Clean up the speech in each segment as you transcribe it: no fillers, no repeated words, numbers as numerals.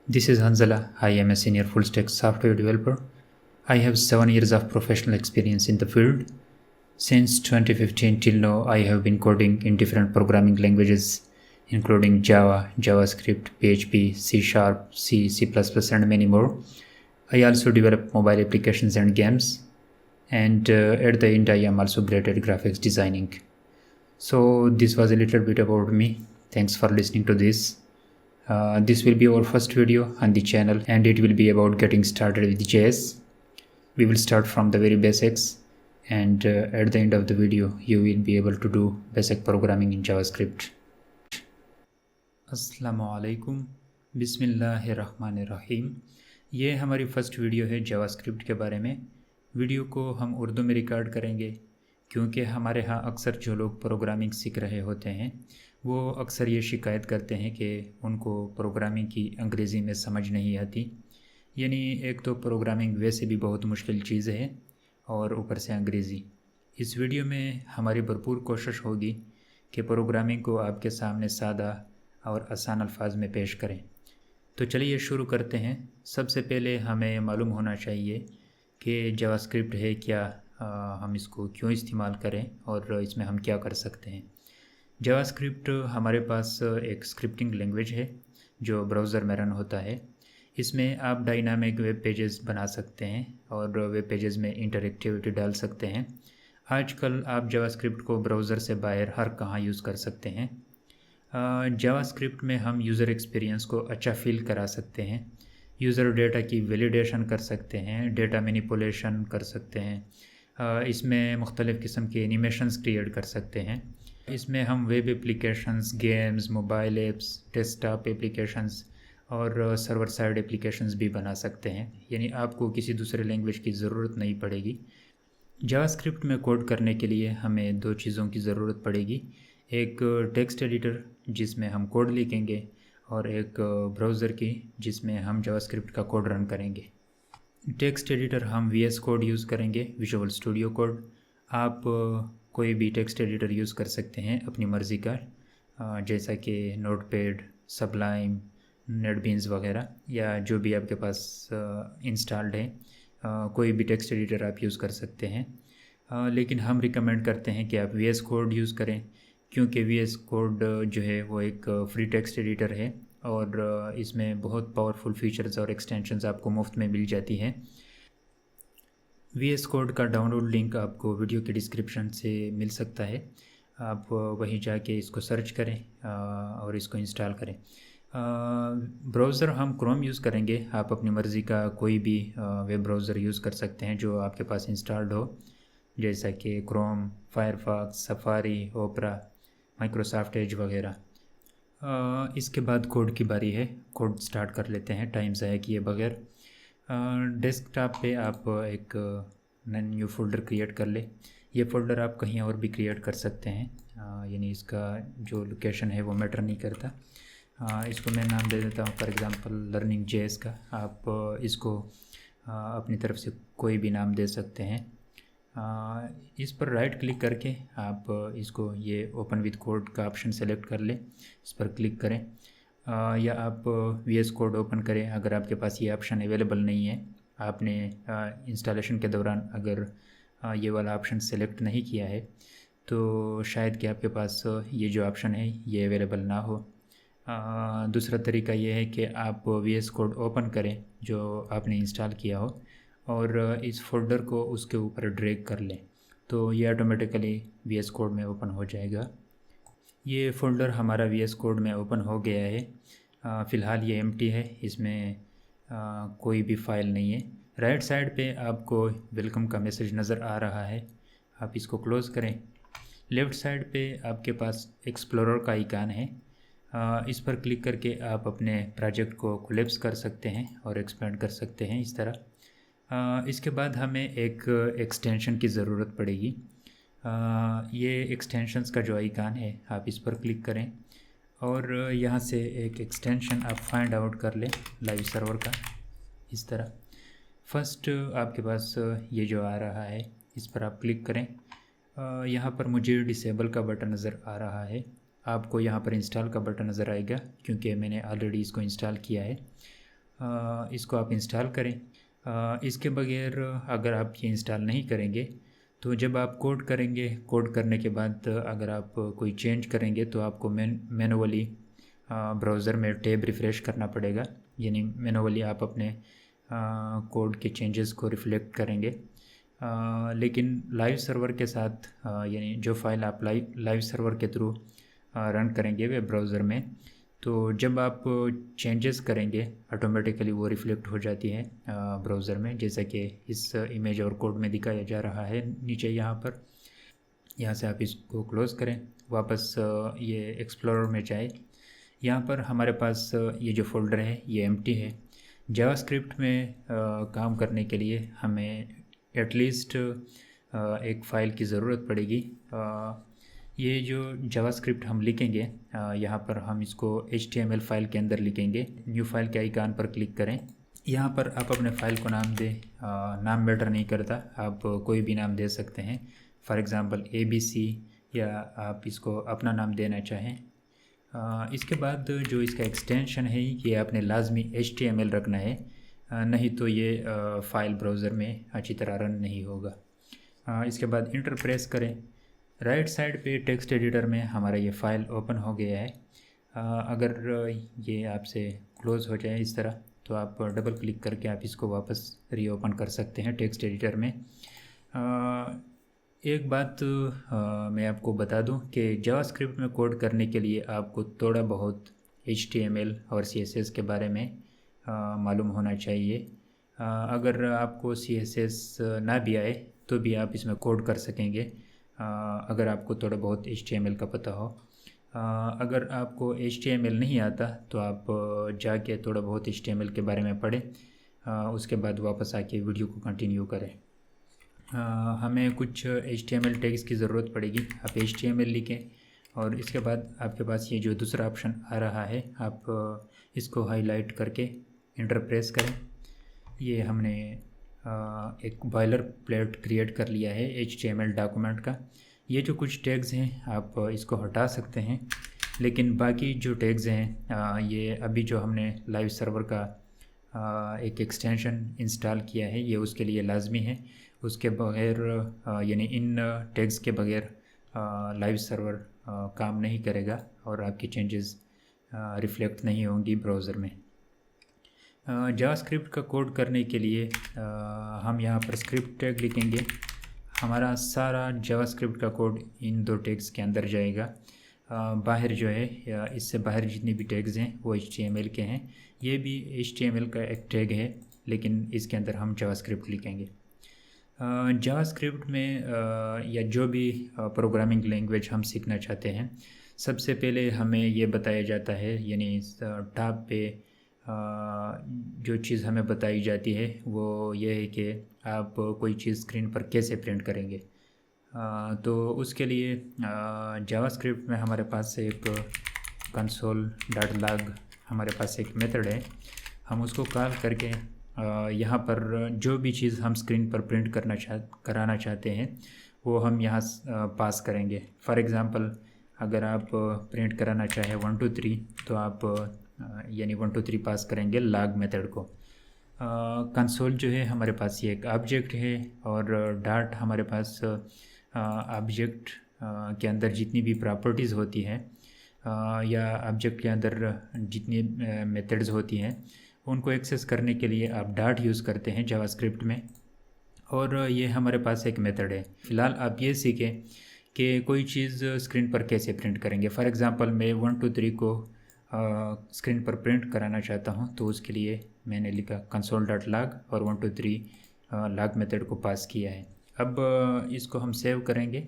This is Hanzala. I am a senior full stack software developer. I have 7 years of professional experience in the field. Since 2015 till now, I have been coding in different programming languages, including Java, JavaScript, PHP, C Sharp, C++, and many more. I also develop mobile applications and games. And at the end, I am also great at graphics designing. So, this was a little bit about me. Thanks for listening to this. This will be our first video on the channel and it will be about getting started with JS. We will start from the very basics and at the end of the video you will be able to do basic programming in JavaScript. अस्सलामुअलैकुम, बिस्मिल्लाहिर्रहमानिर्रहीम। ये हमारी first video है JavaScript के बारे में। Video को हम उर्दू में रिकॉर्ड करेंगे क्योंकि हमारे यहाँ अक्सर जो लोग प्रोग्रामिंग सीख रहे होते हैं वो अक्सर ये शिकायत करते हैं कि उनको प्रोग्रामिंग की अंग्रेज़ी में समझ नहीं आती। यानी एक तो प्रोग्रामिंग वैसे भी बहुत मुश्किल चीज़ है और ऊपर से अंग्रेज़ी। इस वीडियो में हमारी भरपूर कोशिश होगी कि प्रोग्रामिंग को आपके सामने सादा और आसान अल्फाज में पेश करें। तो चलिए शुरू करते हैं। सबसे पहले हमें मालूम होना चाहिए कि जावास्क्रिप्ट है क्या, हम इसको क्यों इस्तेमाल करें और इसमें हम क्या कर सकते हैं। जावास्क्रिप्ट हमारे पास एक स्क्रिप्टिंग लैंग्वेज है जो ब्राउज़र में रन होता है। इसमें आप डायनामिक वेब पेजेस बना सकते हैं और वेब पेजेस में इंटरएक्टिविटी डाल सकते हैं। आजकल आप जावास्क्रिप्ट को ब्राउज़र से बाहर हर कहाँ यूज़ कर सकते हैं। जावास्क्रिप्ट में हम यूज़र एक्सपीरियंस को अच्छा फील करा सकते हैं, यूज़र डेटा की वैलिडेशन कर सकते हैं, डेटा मैनिपुलेशन कर सकते हैं, इसमें मुख्तलिफ़ किस्म के एनिमेशंस क्रिएट कर सकते हैं। इसमें हम web applications, games, mobile apps, desktop applications और सर्वर साइड एप्लीकेशंस भी बना सकते हैं। यानी आपको किसी दूसरे लैंग्वेज की ज़रूरत नहीं पड़ेगी। जावास्क्रिप्ट में कोड करने के लिए हमें दो चीज़ों की ज़रूरत पड़ेगी, एक टेक्स्ट एडिटर जिसमें हम कोड लिखेंगे और एक ब्राउज़र की जिसमें हम जावास्क्रिप्ट का कोड रन करेंगे। टेक्स्ट एडिटर हम VS कोड यूज़ करेंगे, विजुअल स्टूडियो कोड। आप कोई भी टेक्स्ट एडिटर यूज़ कर सकते हैं अपनी मर्ज़ी का, जैसा कि नोटपैड, सबलाइम, नेटबीन्स वगैरह, या जो भी आपके पास इंस्टॉल्ड है, कोई भी टेक्स्ट एडिटर आप यूज़ कर सकते हैं। लेकिन हम रिकमेंड करते हैं कि आप VS कोड यूज़ करें क्योंकि VS कोड जो है वो एक फ्री टेक्स्ट एडिटर है और इसमें बहुत पावरफुल फीचर्स और एक्सटेंशंस आपको मुफ्त में मिल जाती हैं। VS कोड का डाउनलोड लिंक आपको वीडियो के डिस्क्रिप्शन से मिल सकता है। आप वहीं जाके इसको सर्च करें और इसको इंस्टॉल करें। ब्राउज़र हम क्रोम यूज़ करेंगे। आप अपनी मर्ज़ी का कोई भी वेब ब्राउज़र यूज़ कर सकते हैं जो आपके पास इंस्टॉल्ड हो, जैसा कि क्रोम, फायरफॉक्स, सफारी, ओपरा, माइक्रोसॉफ्ट एज वगैरह। इसके बाद कोड की बारी है। कोड स्टार्ट कर लेते हैं टाइम ज़ाया किए बगैर। डेस्कटॉप पे आप एक न्यू फोल्डर क्रिएट कर ले। ये फ़ोल्डर आप कहीं और भी क्रिएट कर सकते हैं, यानी इसका जो लोकेशन है वो मैटर नहीं करता। इसको मैं नाम दे देता हूँ फॉर एग्ज़ाम्पल लर्निंग JS का। आप इसको अपनी तरफ से कोई भी नाम दे सकते हैं। इस पर राइट क्लिक करके आप इसको ये ओपन विद कोड का ऑप्शन सेलेक्ट कर लें, इस पर क्लिक करें, या आप VS कोड ओपन करें अगर आपके पास ये ऑप्शन अवेलेबल नहीं है। आपने इंस्टॉलेशन के दौरान अगर ये वाला ऑप्शन सेलेक्ट नहीं किया है तो शायद कि आपके पास ये जो ऑप्शन है ये अवेलेबल ना हो। दूसरा तरीका ये है कि आप VS कोड ओपन करें जो आपने इंस्टॉल किया हो और इस फोल्डर को उसके ऊपर ड्रैग कर लें तो ये ऑटोमेटिकली VS कोड में ओपन हो जाएगा। ये फ़ोल्डर हमारा VS कोड में ओपन हो गया है। फ़िलहाल ये एम्प्टी है, इसमें कोई भी फ़ाइल नहीं है। राइट साइड पे आपको वेलकम का मैसेज नज़र आ रहा है, आप इसको क्लोज़ करें। लेफ़्ट साइड पे आपके पास एक्सप्लोरर का आइकन है, इस पर क्लिक करके आप अपने प्रोजेक्ट को कोलैप्स कर सकते हैं और एक्सपेंड कर सकते हैं इस तरह। इसके बाद हमें एक एक्सटेंशन की ज़रूरत पड़ेगी। ये एक्सटेंशंस का जो आइकन है आप इस पर क्लिक करें और यहाँ से एक एक्सटेंशन आप फाइंड आउट कर लें लाइव सर्वर का, इस तरह। फर्स्ट आपके पास ये जो आ रहा है इस पर आप क्लिक करें। यहाँ पर मुझे डिसेबल का बटन नज़र आ रहा है, आपको यहाँ पर इंस्टॉल का बटन नज़र आएगा क्योंकि मैंने ऑलरेडी इसको इंस्टॉल किया है। इसको आप इंस्टॉल करें। इसके बगैर अगर आप ये इंस्टॉल नहीं करेंगे तो जब आप कोड करेंगे, कोड करने के बाद अगर आप कोई चेंज करेंगे तो आपको मैनुअली ब्राउज़र में टैब रिफ़्रेश करना पड़ेगा, यानी मैनुअली आप अपने कोड के चेंजेस को रिफ्लेक्ट करेंगे। लेकिन लाइव सर्वर के साथ यानी जो फाइल आप लाइव सर्वर के थ्रू रन करेंगे वेब ब्राउज़र में, तो जब आप चेंजेस करेंगे ऑटोमेटिकली वो रिफ्लेक्ट हो जाती है ब्राउज़र में, जैसा कि इस इमेज और कोड में दिखाया जा रहा है नीचे यहाँ पर। यहाँ से आप इसको क्लोज़ करें, वापस ये एक्सप्लोरर में जाए। यहाँ पर हमारे पास ये जो फ़ोल्डर है ये एम्प्टी है। जावास्क्रिप्ट में काम करने के लिए हमें एटलीस्ट एक फ़ाइल की ज़रूरत पड़ेगी। ये जो जावास्क्रिप्ट हम लिखेंगे यहाँ पर हम इसको HTML फ़ाइल के अंदर लिखेंगे। न्यू फाइल के आइकन पर क्लिक करें। यहाँ पर आप अपने फ़ाइल को नाम दें, नाम मैटर नहीं करता, आप कोई भी नाम दे सकते हैं। फॉर एग्ज़ाम्पल ABC, या आप इसको अपना नाम देना चाहें। इसके बाद जो इसका एक्सटेंशन है ये आपने लाजमी HTML रखना है, नहीं तो ये फ़ाइल ब्राउज़र में अच्छी तरह रन नहीं होगा। इसके बाद इंटर प्रेस करें। राइट साइड पे टेक्स्ट एडिटर में हमारा ये फ़ाइल ओपन हो गया है। अगर ये आपसे क्लोज़ हो जाए इस तरह तो आप डबल क्लिक करके आप इसको वापस रीओपन कर सकते हैं टेक्स्ट एडिटर में। एक बात मैं आपको बता दूं कि जावास्क्रिप्ट में कोड करने के लिए आपको थोड़ा बहुत HTML और CSS के बारे में मालूम होना चाहिए। अगर आपको CSS ना भी आए तो भी आप इसमें कोड कर सकेंगे, अगर आपको थोड़ा बहुत HTML का पता हो। अगर आपको HTML नहीं आता तो आप जाके थोड़ा बहुत HTML के बारे में पढ़ें, उसके बाद वापस आके वीडियो को कंटिन्यू करें। हमें कुछ HTML टैग्स की ज़रूरत पड़ेगी। आप HTML लिखें और इसके बाद आपके पास ये जो दूसरा ऑप्शन आ रहा है आप इसको हाईलाइट करके इंटर प्रेस करें। ये हमने एक बॉयलर प्लेट क्रिएट कर लिया है HTML डॉक्यूमेंट का। ये जो कुछ टैग्स हैं आप इसको हटा सकते हैं, लेकिन बाकी जो टैग्स हैं ये अभी जो हमने लाइव सर्वर का एक एक्सटेंशन इंस्टॉल किया है ये उसके लिए लाजमी है। उसके बगैर यानी इन टैग्स के बगैर लाइव सर्वर काम नहीं करेगा और आपकी चेंजेस रिफ्लेक्ट नहीं होंगी ब्राउज़र में। जावास्क्रिप्ट का कोड करने के लिए हम यहाँ पर स्क्रिप्ट टैग लिखेंगे। हमारा सारा जावास्क्रिप्ट का कोड इन दो टैग्स के अंदर जाएगा। बाहर जो है या इससे बाहर जितने भी टैग्स हैं वो HTML के हैं। ये भी HTML का एक टैग है, लेकिन इसके अंदर हम जावास्क्रिप्ट लिखेंगे। जावास्क्रिप्ट में या जो भी प्रोग्रामिंग लैंग्वेज हम सीखना चाहते हैं, सबसे पहले हमें ये बताया जाता है, यानी टॉप पे जो चीज़ हमें बताई जाती है वो ये है कि आप कोई चीज़ स्क्रीन पर कैसे प्रिंट करेंगे। तो उसके लिए जावास्क्रिप्ट में हमारे पास एक console.log हमारे पास एक मेथड है। हम उसको कॉल करके यहाँ पर जो भी चीज़ हम स्क्रीन पर प्रिंट कराना चाहते हैं वो हम यहाँ पास करेंगे। फॉर एग्ज़ाम्पल अगर आप प्रिंट कराना चाहें 1 2 3 तो आप यानी 1 2 3 पास करेंगे log मेथड को। कंसोल जो है हमारे पास ये एक ऑब्जेक्ट है और डॉट हमारे पास ऑब्जेक्ट के अंदर जितनी भी प्रॉपर्टीज़ होती हैं या ऑब्जेक्ट के अंदर जितनी मेथड्स होती हैं उनको एक्सेस करने के लिए आप डॉट यूज़ करते हैं जावास्क्रिप्ट में, और ये हमारे पास एक मेथड है। फ़िलहाल आप ये सीखें कि कोई चीज़ स्क्रीन पर कैसे प्रिंट करेंगे। फॉर एग्ज़ाम्पल मैं 1 2 3 को स्क्रीन पर प्रिंट कराना चाहता हूँ, तो उसके लिए मैंने लिखा console.log और 1 2 3 log मेथड को पास किया है। अब इसको हम सेव करेंगे।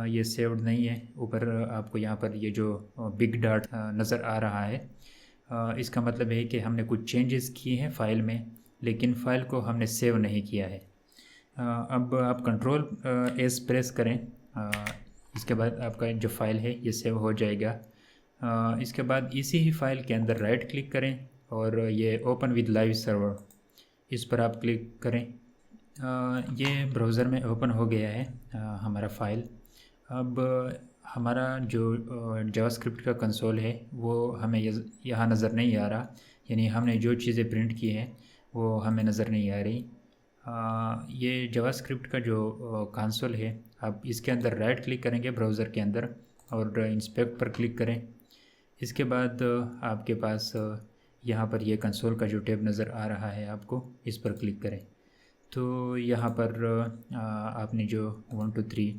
ये सेव्ड नहीं है। ऊपर आपको यहाँ पर ये जो बिग डॉट नज़र आ रहा है, इसका मतलब है कि हमने कुछ चेंजेस किए हैं फ़ाइल में, लेकिन फ़ाइल को हमने सेव नहीं किया है। अब आप कंट्रोल एस प्रेस करें, इसके बाद आपका जो फ़ाइल है ये सेव हो जाएगा। इसके बाद इसी ही फाइल के अंदर राइट क्लिक करें और ये ओपन विद लाइव सर्वर, इस पर आप क्लिक करें। ये ब्राउज़र में ओपन हो गया है हमारा फ़ाइल। अब हमारा जो जावास्क्रिप्ट का कंसोल है वो हमें यहाँ नज़र नहीं आ रहा। यानी हमने जो चीज़ें प्रिंट की हैं वो हमें नज़र नहीं आ रही। ये जावास्क्रिप्ट का जो कंसोल है, आप इसके अंदर राइट क्लिक करेंगे ब्राउज़र के अंदर और इंस्पेक्ट पर क्लिक करें। इसके बाद आपके पास यहाँ पर ये कंसोल का जो टैब नज़र आ रहा है आपको, इस पर क्लिक करें। तो यहाँ पर आपने जो 1 2 3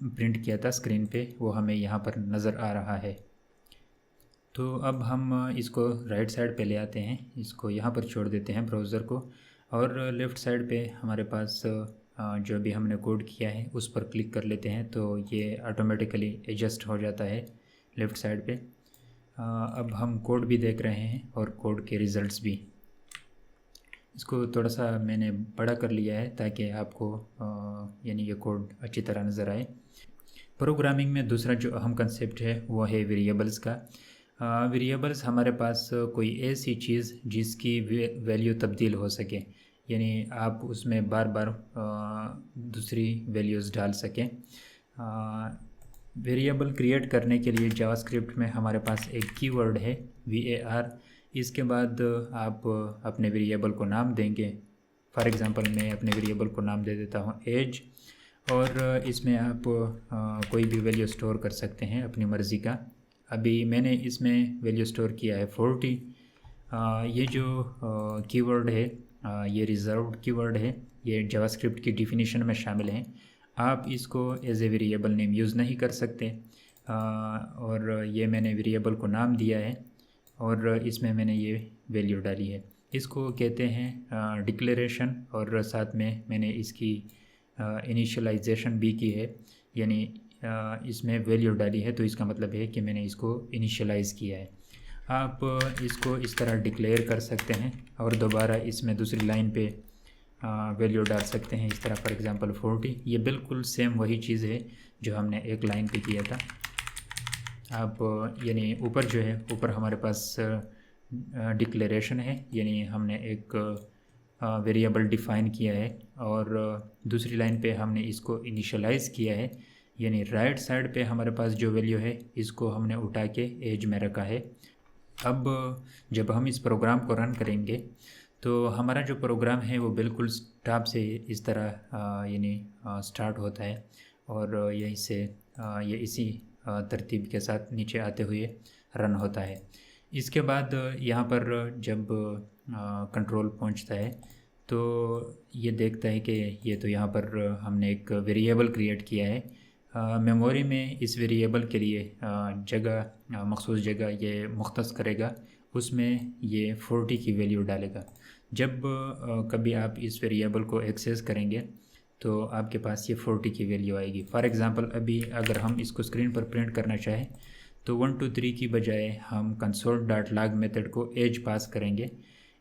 प्रिंट किया था स्क्रीन पे, वो हमें यहाँ पर नज़र आ रहा है। तो अब हम इसको राइट साइड पे ले आते हैं, इसको यहाँ पर छोड़ देते हैं ब्राउज़र को, और लेफ़्ट साइड पे हमारे पास जो भी हमने कोड किया है उस पर क्लिक कर लेते हैं। तो ये ऑटोमेटिकली एडजस्ट हो जाता है लेफ़्ट साइड पे। अब हम कोड भी देख रहे हैं और कोड के रिज़ल्ट्स भी। इसको थोड़ा सा मैंने बड़ा कर लिया है ताकि आपको यानी ये कोड अच्छी तरह नज़र आए। प्रोग्रामिंग में दूसरा जो अहम कंसेप्ट है वो है वेरिएबल्स का। वेरिएबल्स हमारे पास कोई ऐसी चीज़ जिसकी वैल्यू तब्दील हो सके, यानी आप उसमें बार बार दूसरी वैल्यूज़ डाल सकें। वेरिएबल क्रिएट करने के लिए जावास्क्रिप्ट में हमारे पास एक कीवर्ड है var। इसके बाद आप अपने वेरिएबल को नाम देंगे। फॉर एग्ज़ाम्पल मैं अपने वेरिएबल को नाम दे देता हूँ एज, और इसमें आप कोई भी वैल्यू स्टोर कर सकते हैं अपनी मर्ज़ी का। अभी मैंने इसमें वैल्यू स्टोर किया है 40। ये जो कीवर्ड है ये रिज़र्व्ड कीवर्ड है, ये जावास्क्रिप्ट की डिफिनीशन में शामिल है। आप इसको as a variable name use नहीं कर सकते। और ये मैंने वेरिएबल को नाम दिया है और इसमें मैंने ये वैल्यू डाली है। इसको कहते हैं डिक्लेरेशन, और साथ में मैंने इसकी इनिशियलाइजेशन भी की है, यानी इसमें वैल्यू डाली है तो इसका मतलब है कि मैंने इसको इनिशियलाइज़ किया है। आप इसको इस तरह डिक्लेयर कर सकते हैं और दोबारा इसमें दूसरी लाइन पे वैल्यू डाल सकते हैं, इस तरह फॉर एग्ज़ाम्पल 40। ये बिल्कुल सेम वही चीज़ है जो हमने एक लाइन पे किया था। आप यानी ऊपर जो है, ऊपर हमारे पास डिक्लेरेशन है, यानी हमने एक वेरिएबल डिफ़ाइन किया है, और दूसरी लाइन पे हमने इसको इनिशियलाइज़ किया है, यानी राइट साइड पे हमारे पास जो वैल्यू है इसको हमने उठा के एज में रखा है। अब जब हम इस प्रोग्राम को रन करेंगे तो हमारा जो प्रोग्राम है वो बिल्कुल टॉप से इस तरह यानी स्टार्ट होता है, और यहीं से ये इसी तरतीब के साथ नीचे आते हुए रन होता है। इसके बाद यहाँ पर जब कंट्रोल पहुँचता है तो ये देखता है कि ये तो यहाँ पर हमने एक वेरिएबल क्रिएट किया है। मेमोरी में इस वेरिएबल के लिए जगह, मखसूस जगह ये मुख्तस करेगा, उसमें ये 40 की वैल्यू डालेगा। जब कभी आप इस वेरिएबल को एक्सेस करेंगे तो आपके पास ये 40 की वैल्यू आएगी। फॉर एग्ज़ाम्पल अभी अगर हम इसको स्क्रीन पर प्रिंट करना चाहें तो 1 2 3 की बजाय हम console.log मेथड को एज पास करेंगे।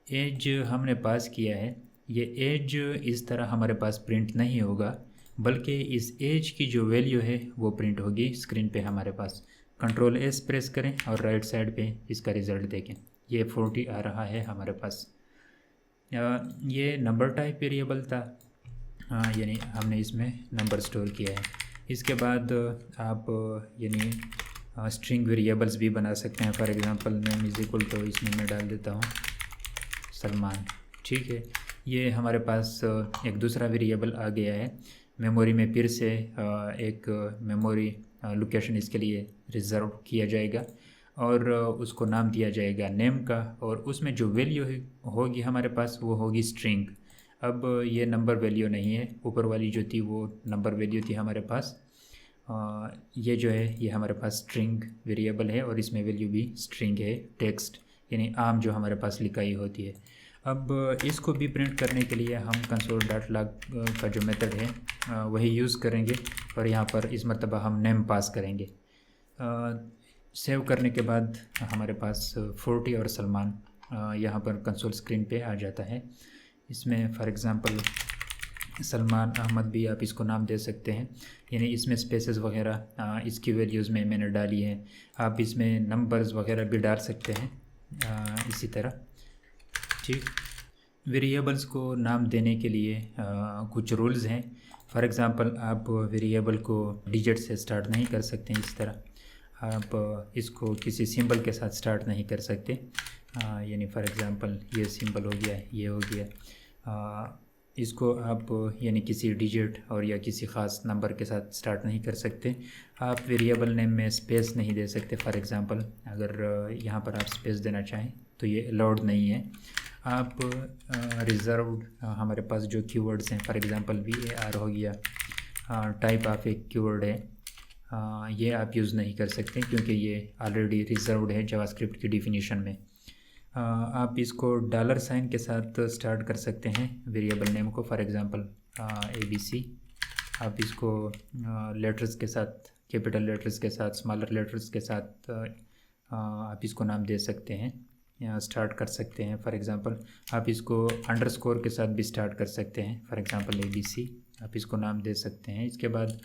एज हमने पास किया है, ये एज इस तरह हमारे पास प्रिंट नहीं होगा, बल्कि इस एज की जो वैल्यू है वो प्रिंट होगी स्क्रीन पे हमारे पास। कंट्रोल एस प्रेस करें और राइट साइड पे इसका रिज़ल्ट देखें, ये 40 आ रहा है हमारे पास। ये नंबर टाइप वेरिएबल था, यानी हमने इसमें नंबर स्टोर किया है। इसके बाद आप यानी स्ट्रिंग वेरिएबल्स भी बना सकते हैं। For example name is equal to, इसमें मैं डाल देता हूँ सलमान। ठीक है, ये हमारे पास एक दूसरा वेरिएबल आ गया है। मेमोरी में फिर से एक मेमोरी लोकेशन इसके लिए रिज़र्व किया जाएगा और उसको नाम दिया जाएगा नेम का, और उसमें जो वैल्यू होगी हमारे पास वो होगी स्ट्रिंग। अब ये नंबर वैल्यू नहीं है, ऊपर वाली जो थी वो नंबर वैल्यू थी हमारे पास। ये जो है ये हमारे पास स्ट्रिंग वेरिएबल है और इसमें वैल्यू भी स्ट्रिंग है, टेक्स्ट यानी आम जो हमारे पास लिखाई होती है। अब इसको भी प्रिंट करने के लिए हम console.log का जो मेथड है वही यूज़ करेंगे, और यहाँ पर इस मरतबा हम नेम पास करेंगे। सेव करने के बाद हमारे पास 40 और सलमान यहाँ पर कंसोल स्क्रीन पे आ जाता है। इसमें फॉर एग्ज़ाम्पल सलमान अहमद भी आप इसको नाम दे सकते हैं, यानी इसमें स्पेसेस वगैरह इसकी वैल्यूज़ में मैंने डाली है। आप इसमें नंबर्स वगैरह भी डाल सकते हैं इसी तरह। ठीक, वेरिएबल्स को नाम देने के लिए कुछ रूल्स हैं। फॉर एग्ज़ाम्पल आप वेरिएबल को डिजिट से स्टार्ट नहीं कर सकते हैं इस तरह। आप इसको किसी सिंबल के साथ स्टार्ट नहीं कर सकते। यानी फॉर एग्ज़ाम्पल ये सिंबल हो गया, ये हो गया। इसको आप यानी किसी डिजिट और या किसी ख़ास नंबर के साथ स्टार्ट नहीं कर सकते। आप वेरिएबल नेम में स्पेस नहीं दे सकते। फॉर एग्ज़ाम्पल अगर यहाँ पर आप स्पेस देना चाहें तो ये अलाउड नहीं है। आप रिज़र्व्ड हमारे पास जो कीवर्ड्स हैं, फॉर एग्ज़ाम्पल VAR हो गया, टाइप ऑफ एक कीवर्ड है, ये आप यूज़ नहीं कर सकते क्योंकि ये ऑलरेडी रिज़र्व्ड है जावास्क्रिप्ट की डिफिनीशन में। आप इसको डॉलर साइन के साथ स्टार्ट कर सकते हैं वेरिएबल नेम को। फॉर एग्ज़ाम्पल ABC, आप इसको लेटर्स के साथ, कैपिटल लेटर्स के साथ, स्मॉलर लेटर्स के साथ आप इसको नाम दे सकते हैं या स्टार्ट कर सकते हैं। फॉर एग्ज़ाम्पल आप इसको अंडरस्कोर के साथ भी स्टार्ट कर सकते हैं। फॉर एग्ज़ाम्पल ABC आप इसको नाम दे सकते हैं। इसके बाद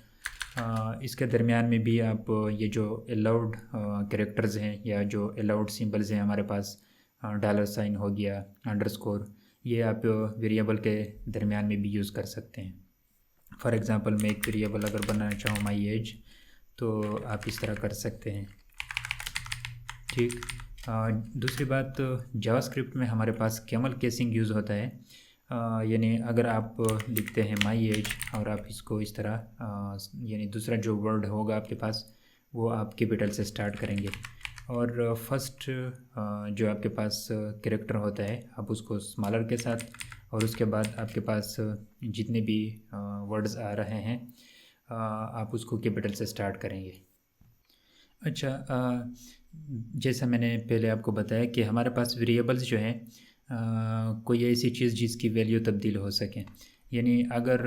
इसके दरमियान में भी आप ये जो अलाउड कैरेक्टर्स हैं या जो अलाउड सिंबल्स हैं हमारे पास, डॉलर साइन हो गया, अंडरस्कोर, ये आप वेरिएबल के दरमियान में भी यूज़ कर सकते हैं। फॉर एग्ज़ाम्पल मैं एक वेरिएबल अगर बनाना चाहूँ माई एज, तो आप इस तरह कर सकते हैं। ठीक। दूसरी बात, जावास्क्रिप्ट में हमारे पास कैमल केसिंग यूज़ होता है। यानी अगर आप लिखते हैं माई एज और आप इसको इस तरह यानी दूसरा जो वर्ड होगा आपके पास वो आप कैपिटल से स्टार्ट करेंगे और फर्स्ट जो आपके पास कैरेक्टर होता है आप उसको स्मॉलर के साथ, और उसके बाद आपके पास जितने भी वर्ड्स आ रहे हैं आप उसको कैपिटल से स्टार्ट करेंगे। अच्छा, जैसा मैंने पहले आपको बताया कि हमारे पास वेरिएबल्स जो हैं कोई ऐसी चीज़ जिसकी वैल्यू तब्दील हो सके। यानी अगर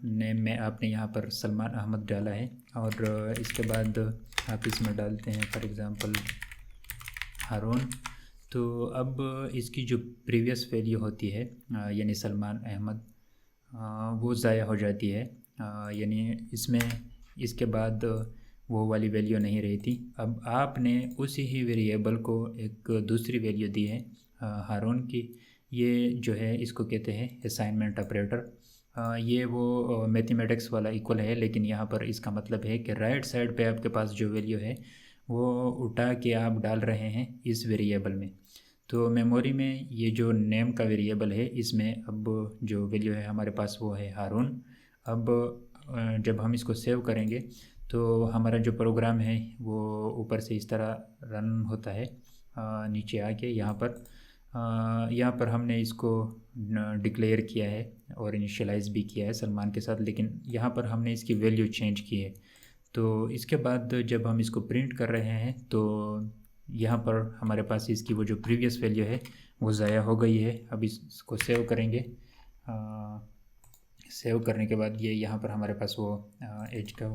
नेम में आपने यहाँ पर सलमान अहमद डाला है और इसके बाद आप इसमें डालते हैं फॉर एग्ज़ाम्पल हारून, तो अब इसकी जो प्रीवियस वैल्यू होती है यानी सलमान अहमद, वो ज़ाया हो जाती है। यानी इसमें इसके बाद वो वाली वैल्यू नहीं रहती। अब आपने उसी ही वेरिएबल को एक दूसरी वैल्यू दी है हारून की। ये जो है इसको कहते हैं असाइनमेंट ऑपरेटर। ये वो मैथमेटिक्स वाला इक्वल है, लेकिन यहाँ पर इसका मतलब है कि राइट साइड पे आपके पास जो वैल्यू है वो उठा के आप डाल रहे हैं इस वेरिएबल में। तो मेमोरी में ये जो नेम का वेरिएबल है इसमें अब जो वैल्यू है हमारे पास वो है हारून। अब जब हम इसको सेव करेंगे तो हमारा जो प्रोग्राम है वो ऊपर से इस तरह रन होता है नीचे आके। यहाँ पर हमने इसको डिक्लेयर किया है और इनिशियलाइज़ भी किया है सलमान के साथ, लेकिन यहाँ पर हमने इसकी वैल्यू चेंज की है। तो इसके बाद जब हम इसको प्रिंट कर रहे हैं तो यहाँ पर हमारे पास इसकी वो जो प्रीवियस वैल्यू है वो ज़ाया हो गई है। अब इसको सेव करेंगे। सेव करने के बाद ये यहाँ पर हमारे पास वो एज का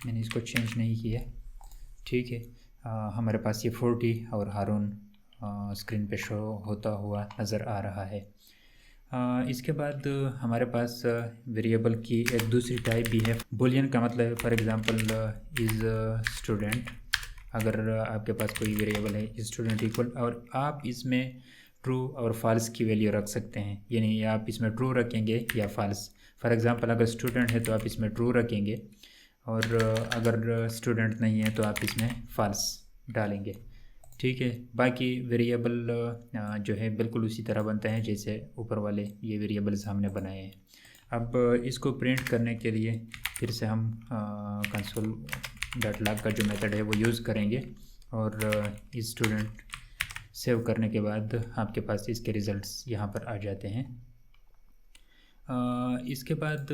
मैंने इसको चेंज नहीं किया, ठीक है। हमारे पास ये 40 और हारून स्क्रीन पे शो होता हुआ नज़र आ रहा है। इसके बाद हमारे पास वेरिएबल की एक दूसरी टाइप भी है। बुलियन का मतलब है फॉर एग्ज़ाम्पल इज़ स्टूडेंट। अगर आपके पास कोई वेरिएबल है स्टूडेंट इक्वल, और आप इसमें ट्रू और फॉल्स की वैल्यू रख सकते हैं। यानी आप इसमें ट्रू रखेंगे या फॉल्स। फॉर एग्ज़ाम्पल अगर स्टूडेंट है तो आप इसमें ट्रू रखेंगे और अगर स्टूडेंट नहीं है तो आप इसमें फॉल्स डालेंगे, ठीक है। बाकी वेरिएबल जो है बिल्कुल उसी तरह बनते हैं जैसे ऊपर वाले ये वेरिएबल्स हमने बनाए हैं। अब इसको प्रिंट करने के लिए फिर से हम console.log का जो मेथड है वो यूज़ करेंगे और इस स्टूडेंट सेव करने के बाद आपके पास इसके रिज़ल्ट्स यहाँ पर आ जाते हैं। इसके बाद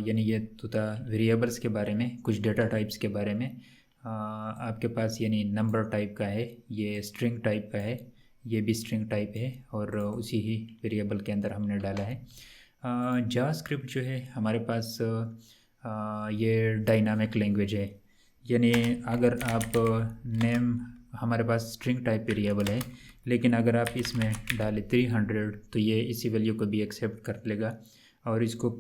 यानी ये तो था वेरिएबल्स के बारे में। कुछ डेटा टाइप्स के बारे में आपके पास यानी नंबर टाइप का है, ये स्ट्रिंग टाइप का है, ये भी स्ट्रिंग टाइप है और उसी ही वेरिएबल के अंदर हमने डाला है। जावास्क्रिप्ट जो है हमारे पास ये डायनामिक लैंग्वेज है। यानी अगर आप नेम हमारे पास स्ट्रिंग टाइप वेरिएबल है, लेकिन अगर आप इसमें डालें 300 तो ये इसी वैल्यू को भी एक्सेप्ट कर लेगा और इसको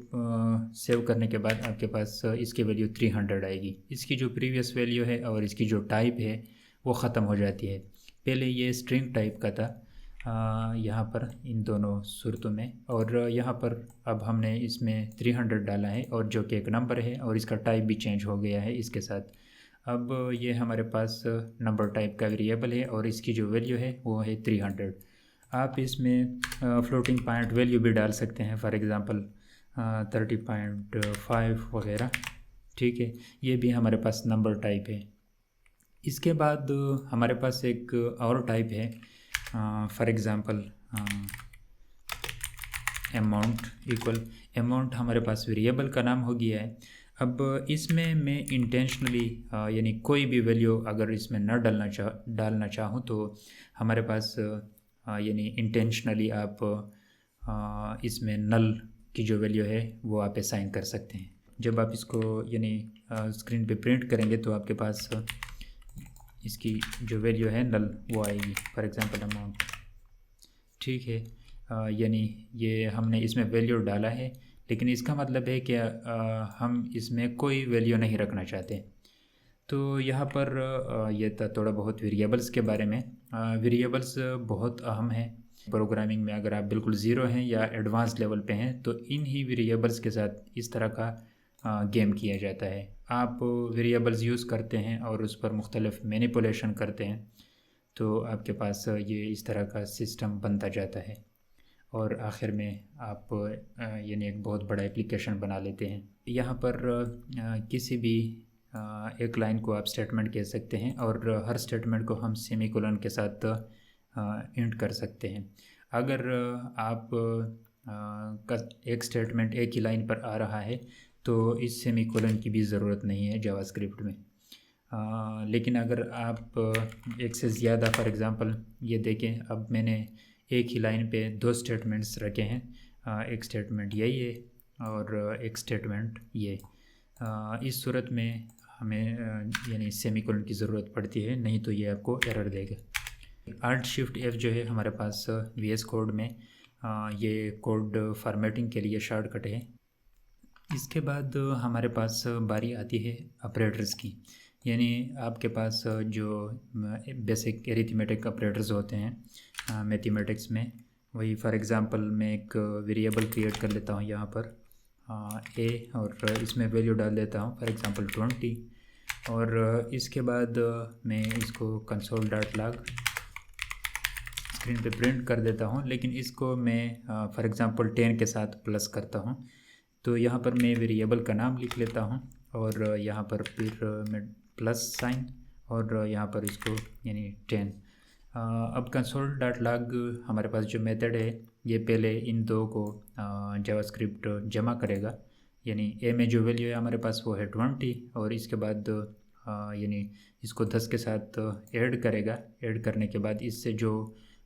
सेव करने के बाद आपके पास इसकी वैल्यू 300 आएगी। इसकी जो प्रीवियस वैल्यू है और इसकी जो टाइप है वो ख़त्म हो जाती है। पहले ये स्ट्रिंग टाइप का था यहाँ पर इन दोनों सूरतों में, और यहाँ पर अब हमने इसमें 300 डाला है और जो कि एक नंबर है और इसका टाइप भी चेंज हो गया है इसके साथ। अब ये हमारे पास नंबर टाइप का वेरिएबल है और इसकी जो वैल्यू है वो है 300। आप इसमें फ्लोटिंग पॉइंट वैल्यू भी डाल सकते हैं, फॉर एग्ज़ाम्पल 30.5 वगैरह। ठीक है, ये भी हमारे पास नंबर टाइप है। इसके बाद हमारे पास एक और टाइप है, for example amount equal. Amount हमारे पास वेरिएबल का नाम हो गया है। अब इसमें मैं इंटेंशनली यानी कोई भी वैल्यू अगर इसमें न डालना चाहूँ तो हमारे पास यानी इंटेंशनली आप इसमें नल की जो वैल्यू है वो आप असाइन कर सकते हैं। जब आप इसको यानी स्क्रीन पे प्रिंट करेंगे तो आपके पास इसकी जो वैल्यू है नल वो आएगी, फॉर एग्ज़ाम्पल अमाउंट। ठीक है, यानी ये हमने इसमें वैल्यू डाला है, लेकिन इसका मतलब है कि हम इसमें कोई वैल्यू नहीं रखना चाहते। तो यहाँ पर ये था थोड़ा बहुत वेरिएबल्स के बारे में। वेरिएबल्स बहुत अहम है प्रोग्रामिंग में। अगर आप बिल्कुल ज़ीरो हैं या एडवांस लेवल पे हैं तो इन ही वेरिएबल्स के साथ इस तरह का गेम किया जाता है। आप वेरिएबल्स यूज़ करते हैं और उस पर मुख्तलिफ मैनिपुलेशन करते हैं, तो आपके पास ये इस तरह का सिस्टम बनता जाता है और आखिर में आप यानी एक बहुत बड़ा एप्लीकेशन बना लेते हैं। यहाँ पर किसी भी एक लाइन को आप स्टेटमेंट कह सकते हैं और हर स्टेटमेंट को हम सेमीकोलन के साथ इंट कर सकते हैं। अगर आप का एक स्टेटमेंट एक ही लाइन पर आ रहा है तो इस सेमीकोलन की भी ज़रूरत नहीं है जावास्क्रिप्ट में। लेकिन अगर आप एक से ज़्यादा, फॉर एग्ज़ाम्पल ये देखें, अब मैंने एक ही लाइन पे 2 स्टेटमेंट्स रखे हैं। एक स्टेटमेंट यही है और एक स्टेटमेंट ये। इस सूरत में हमें यानी सेमीकोलन की ज़रूरत पड़ती है, नहीं तो ये आपको एरर देगा। Alt+Shift+F जो है हमारे पास VS कोड में ये कोड फॉर्मेटिंग के लिए शॉर्टकट है। इसके बाद हमारे पास बारी आती है ऑपरेटर्स की, यानी आपके पास जो बेसिक एरिथमेटिक ऑपरेटर्स होते हैं मैथमेटिक्स में, वही फॉर एग्ज़ाम्पल मैं एक वेरिएबल क्रिएट कर लेता हूँ यहाँ पर a और इसमें वैल्यू डाल देता हूँ फॉर एग्ज़ाम्पल 20 और इसके बाद मैं इसको console.log स्क्रीन पे प्रिंट कर देता हूँ। लेकिन इसको मैं फॉर एग्ज़ाम्पल 10 के साथ प्लस करता हूँ। तो यहाँ पर मैं वेरिएबल का नाम लिख लेता हूँ और यहाँ पर फिर मैं प्लस साइन और यहाँ पर इसको यानी 10। अब console.log हमारे पास जो मेथड है ये पहले इन दो को जावास्क्रिप्ट जमा करेगा, यानी a में जो वैल्यू है हमारे पास वो है 20 और इसके बाद यानी इसको 10 के साथ ऐड करेगा। ऐड करने के बाद इससे जो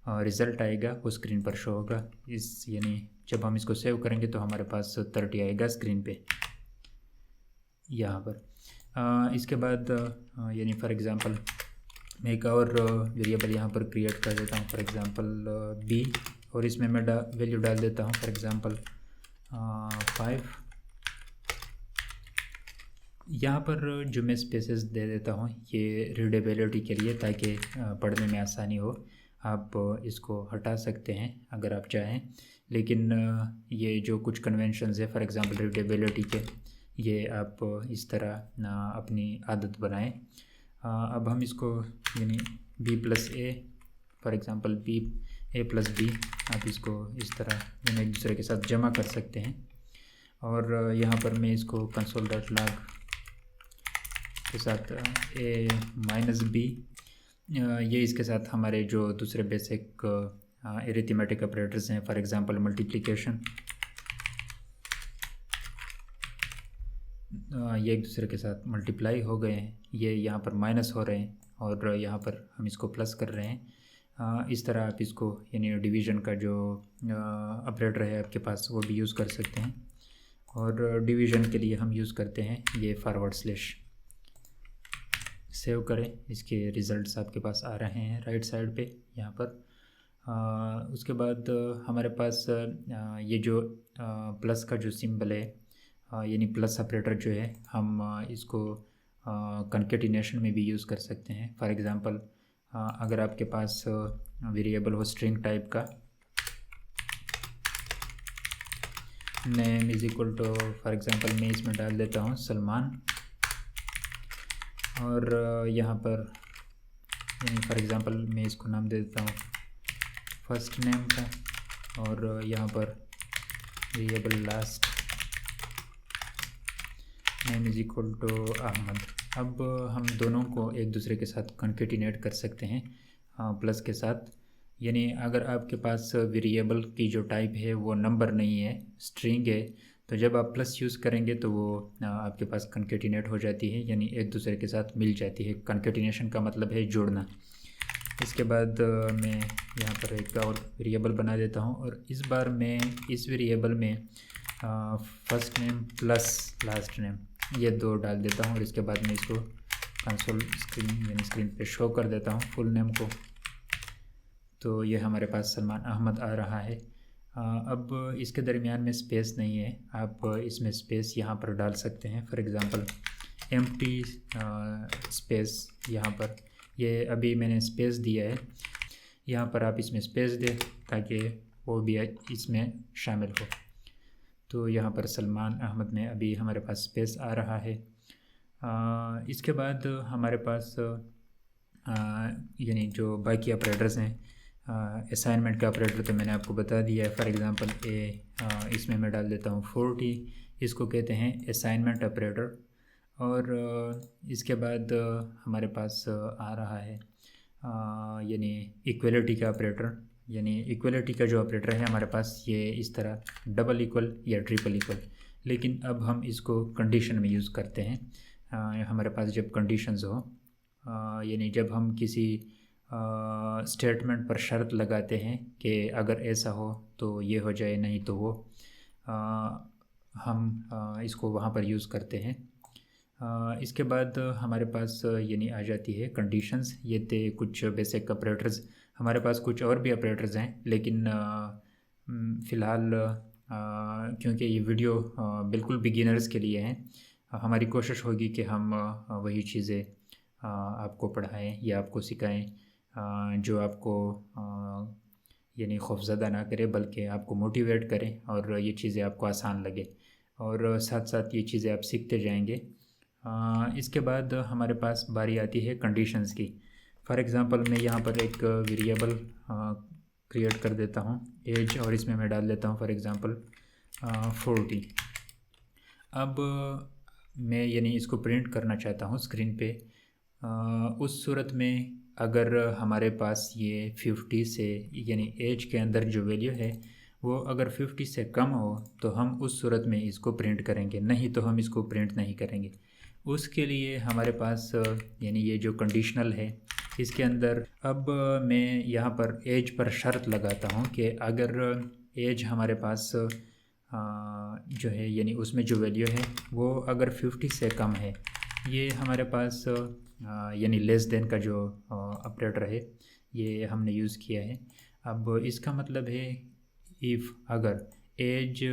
रिज़ल्ट आएगा वो स्क्रीन पर शो होगा। इस यानी जब हम इसको सेव करेंगे तो हमारे पास 30 आएगा स्क्रीन पे यहाँ पर। इसके बाद यानी फॉर एग्ज़ाम्पल मैं एक और वेरिएबल यहाँ पर क्रिएट कर देता हूँ, फॉर एग्ज़ाम्पल b, और इसमें मैं वैल्यू डाल देता हूँ फॉर एग्ज़ाम्पल 5। यहाँ पर जो मैं स्पेसेस दे देता हूँ ये रीडेबिलिटी के लिए, ताकि पढ़ने में आसानी हो। आप इसको हटा सकते हैं अगर आप चाहें, लेकिन ये जो कुछ कन्वेंशंस है फॉर एग्ज़ाम्पल रीडेबिलिटी के, ये आप इस तरह अपनी आदत बनाएं। अब हम इसको यानी b+a फॉर एग्ज़ाम्पल a+b, आप इसको इस तरह यानी एक दूसरे के साथ जमा कर सकते हैं। और यहाँ पर मैं इसको console.log के साथ a-b, ये इसके साथ हमारे जो दूसरे बेसिक एरिथमेटिक ऑपरेटर्स हैं, फॉर एग्ज़ाम्पल मल्टीप्लिकेशन, ये एक दूसरे के साथ मल्टीप्लाई हो गए हैं, ये यहाँ पर माइनस हो रहे हैं और यहाँ पर हम इसको प्लस कर रहे हैं। इस तरह आप इसको यानी डिवीज़न का जो ऑपरेटर है आपके पास वो भी यूज़ कर सकते हैं। और डिवीज़न के लिए हम यूज़ करते हैं ये /। सेव करें, इसके रिज़ल्ट्स आपके पास आ रहे हैं राइट साइड पे यहाँ पर। उसके बाद हमारे पास ये जो प्लस का जो सिंबल है यानी प्लस ऑपरेटर जो है, हम इसको कंकेटिनेशन में भी यूज़ कर सकते हैं। फॉर एग्ज़ाम्पल अगर आपके पास वेरिएबल हो स्ट्रिंग टाइप का, name is equal to for example मैं इसमें डाल देता हूँ सलमान, और यहाँ पर यानी फॉर एग्ज़ाम्पल मैं इसको नाम दे देता हूँ फर्स्ट नेम का, और यहाँ पर variable last name is equal to Ahmed. अब हम दोनों को एक दूसरे के साथ कॉन्केटिनेट कर सकते हैं प्लस के साथ। यानी अगर आपके पास वेरिएबल की जो टाइप है वो नंबर नहीं है, स्ट्रिंग है, तो जब आप प्लस यूज़ करेंगे तो वो आपके पास कॉन्केटिनेट हो जाती है, यानी एक दूसरे के साथ मिल जाती है। कॉन्केटिनेशन का मतलब है जोड़ना। इसके बाद मैं यहाँ पर एक और वेरिएबल बना देता हूँ, और इस बार मैं इस वेरिएबल में first name plus last name ये दो डाल देता हूँ, और इसके बाद मैं इसको कंसोल स्क्रीन यानी स्क्रीन पे शो कर देता हूँ फुल नेम को। तो ये हमारे पास सलमान अहमद आ रहा है। अब इसके दरमियान में स्पेस नहीं है, आप इसमें स्पेस यहाँ पर डाल सकते हैं। फॉर एग्ज़ाम्पल एम्प्टी स्पेस यहाँ पर, ये अभी मैंने स्पेस दिया है, यहाँ पर आप इसमें स्पेस दें ताकि वो भी इसमें शामिल हो। तो यहाँ पर सलमान अहमद में अभी हमारे पास स्पेस आ रहा है। इसके बाद हमारे पास यानी जो बाकी ऑपरेटर्स हैं, असाइनमेंट का ऑपरेटर तो मैंने आपको बता दिया है। फॉर एग्ज़ाम्पल इसमें मैं डाल देता हूँ 40, इसको कहते हैं असाइनमेंट ऑपरेटर। और इसके बाद हमारे पास आ रहा है यानी इक्वलिटी का ऑपरेटर। यानी इक्वलिटी का जो ऑपरेटर है हमारे पास ये इस तरह डबल इक्वल या ट्रिपल इक्वल, लेकिन अब हम इसको कंडीशन में यूज़ करते हैं। हमारे पास जब कंडीशंस हो, यानी जब हम किसी स्टेटमेंट पर शर्त लगाते हैं कि अगर ऐसा हो तो ये हो जाए, नहीं तो वो, हम इसको वहाँ पर यूज़ करते हैं। इसके बाद हमारे पास यानी आ जाती है कंडीशंस। ये थे कुछ बेसिक ऑपरेटर्स। हमारे पास कुछ और भी ऑपरेटर्स हैं, लेकिन फ़िलहाल क्योंकि ये वीडियो बिल्कुल बिगिनर्स के लिए हैं, हमारी कोशिश होगी कि हम वही चीज़ें आपको पढ़ाएं या आपको सिखाएं जो आपको यानी खौफज़दा ना करे, बल्कि आपको मोटिवेट करें और ये चीज़ें आपको आसान लगे, और साथ साथ ये चीज़ें आप सीखते जाएंगे। इसके बाद हमारे पास बारी आती है कंडीशंस की। फॉर एग्ज़ाम्पल मैं यहाँ पर एक वेरिएबल क्रिएट कर देता हूँ एज, और इसमें मैं डाल देता हूँ फॉर एग्ज़ाम्पल 40। अब मैं यानी इसको प्रिंट करना चाहता हूँ स्क्रीन पे। उस सूरत में अगर हमारे पास ये 50 से यानी एज के अंदर जो वैल्यू है वो अगर 50 से कम हो तो हम उस सूरत में इसको प्रिंट करेंगे, नहीं तो हम इसको प्रिंट नहीं करेंगे। उसके लिए हमारे पास यानी ये जो कंडीशनल है इसके अंदर अब मैं यहाँ पर एज पर शर्त लगाता हूँ कि अगर एज हमारे पास जो है यानी उसमें जो वैल्यू है वो अगर 50 से कम है, ये हमारे पास यानी लेस देन का जो ऑपरेटर है ये हमने यूज़ किया है। अब इसका मतलब है इफ़ अगर एज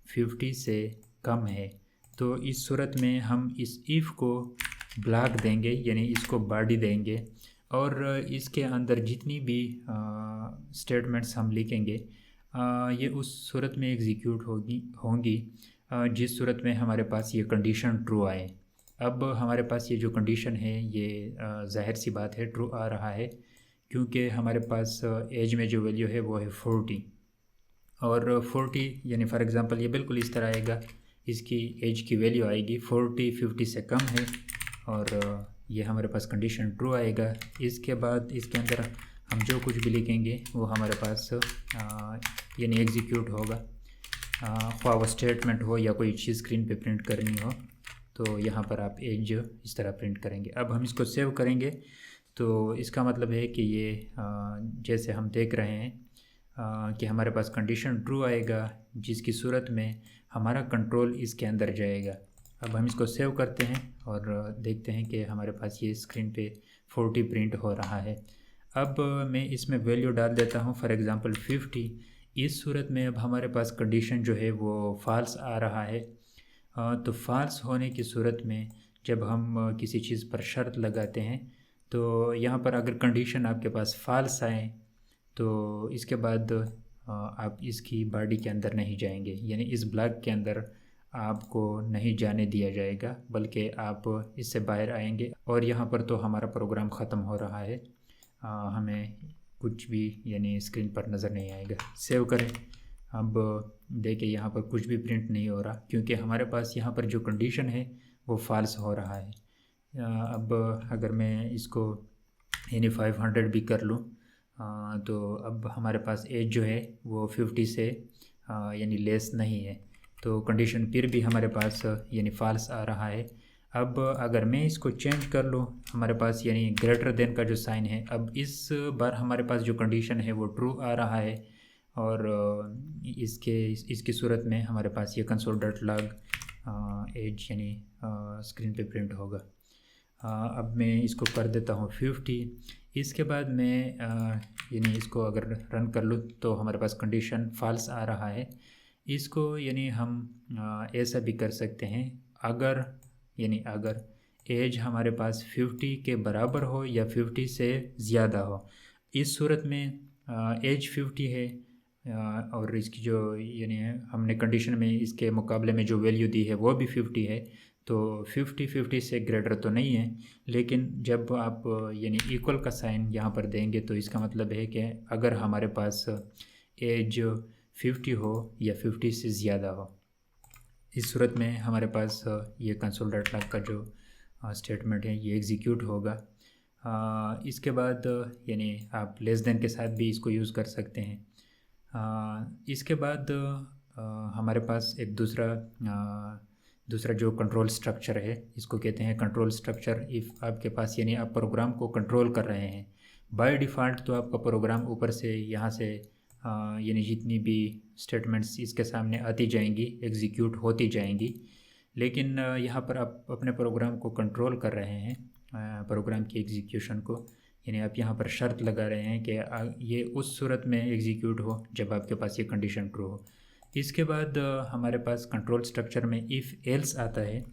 50 से कम है तो इस सूरत में हम इस इफ़ को ब्लॉक देंगे, यानी इसको बॉडी देंगे, और इसके अंदर जितनी भी स्टेटमेंट्स हम लिखेंगे ये उस सूरत में एग्जीक्यूट होंगी जिस सूरत में हमारे पास ये कंडीशन ट्रू आए। अब हमारे पास ये जो कंडीशन है ये ज़ाहिर सी बात है ट्रू आ रहा है, क्योंकि हमारे पास एज में जो वैल्यू है वो है 40, और 40 यानी फॉर एग्ज़ाम्पल ये बिल्कुल इस तरह आएगा, इसकी एज की वैल्यू आएगी 40, 50 से कम है, और ये हमारे पास कंडीशन ट्रू आएगा। इसके बाद इसके अंदर हम जो कुछ भी लिखेंगे वो हमारे पास यानी एग्जीक्यूट होगा, ख्वाह वो स्टेटमेंट हो या कोई चीज़ स्क्रीन पे प्रिंट करनी हो, तो यहाँ पर आप एज इस तरह प्रिंट करेंगे। अब हम इसको सेव करेंगे तो इसका मतलब है कि ये जैसे हम देख रहे हैं कि हमारे पास कंडीशन ट्रू आएगा जिसकी सूरत में हमारा कंट्रोल इसके अंदर जाएगा। अब हम इसको सेव करते हैं और देखते हैं कि हमारे पास ये स्क्रीन पे 40 प्रिंट हो रहा है। अब मैं इसमें वैल्यू डाल देता हूँ फॉर एग्ज़ाम्पल 50। इस सूरत में अब हमारे पास कंडीशन जो है वो फ़ाल्स आ रहा है। तो फ़ाल्स होने की सूरत में जब हम किसी चीज़ पर शर्त लगाते हैं तो यहाँ पर अगर कंडीशन आपके पास फ़ाल्स आए तो इसके बाद आप इसकी बॉडी के अंदर नहीं जाएंगे, यानी इस ब्लॉक के अंदर आपको नहीं जाने दिया जाएगा, बल्कि आप इससे बाहर आएंगे और यहाँ पर तो हमारा प्रोग्राम ख़त्म हो रहा है। हमें कुछ भी यानी स्क्रीन पर नज़र नहीं आएगा। सेव करें। अब देखिए यहाँ पर कुछ भी प्रिंट नहीं हो रहा, क्योंकि हमारे पास यहाँ पर जो कंडीशन है वो फॉल्स हो रहा है। अब अगर मैं इसको यानी 500 भी कर लूँ तो अब हमारे पास एज जो है वो 50 से यानी लेस नहीं है, तो कंडीशन फिर भी हमारे पास यानी फॉल्स आ रहा है। अब अगर मैं इसको चेंज कर लूँ, हमारे पास यानी ग्रेटर देन का जो साइन है, अब इस बार हमारे पास जो कंडीशन है वो ट्रू आ रहा है और इसकी सूरत में हमारे पास ये कंसोल डॉट लॉग एज यानी स्क्रीन पे प्रिंट होगा। अब मैं इसको कर देता हूँ 50। इसके बाद मैं यानी इसको अगर रन कर लूँ तो हमारे पास कंडीशन फॉल्स आ रहा है। इसको यानी हम ऐसा भी कर सकते हैं, अगर एज हमारे पास 50 के बराबर हो या 50 से ज़्यादा हो। इस सूरत में एज 50 है और इसकी जो यानी हमने कंडीशन में इसके मुकाबले में जो वैल्यू दी है वो भी 50 है, तो 50 से ग्रेटर तो नहीं है। लेकिन जब आप यानी इक्वल का साइन यहाँ पर देंगे तो इसका मतलब है कि अगर हमारे पास एज 50 हो या 50 से ज़्यादा हो, इस सूरत में हमारे पास ये कंसोल डॉट लॉग का जो स्टेटमेंट है ये एग्जीक्यूट होगा। इसके बाद यानी आप लेस देन के साथ भी इसको यूज़ कर सकते हैं। इसके बाद हमारे पास एक दूसरा जो कंट्रोल स्ट्रक्चर है, इसको कहते हैं कंट्रोल स्ट्रक्चर। इफ़ आपके पास यानी आप प्रोग्राम को कंट्रोल कर रहे हैं, बाय डिफ़ॉल्ट तो आपका प्रोग्राम ऊपर से यहाँ से यानी जितनी भी स्टेटमेंट्स इसके सामने आती जाएंगी एग्जीक्यूट होती जाएंगी। लेकिन यहाँ पर आप अपने प्रोग्राम को कंट्रोल कर रहे हैं, प्रोग्राम की एग्जीक्यूशन को, यानी आप यहाँ पर शर्त लगा रहे हैं कि ये उस सूरत में एग्जीक्यूट हो जब आपके पास ये कंडीशन ट्रू हो। इसके बाद हमारे पास कंट्रोल स्ट्रक्चर में इफ़ एल्स आता है,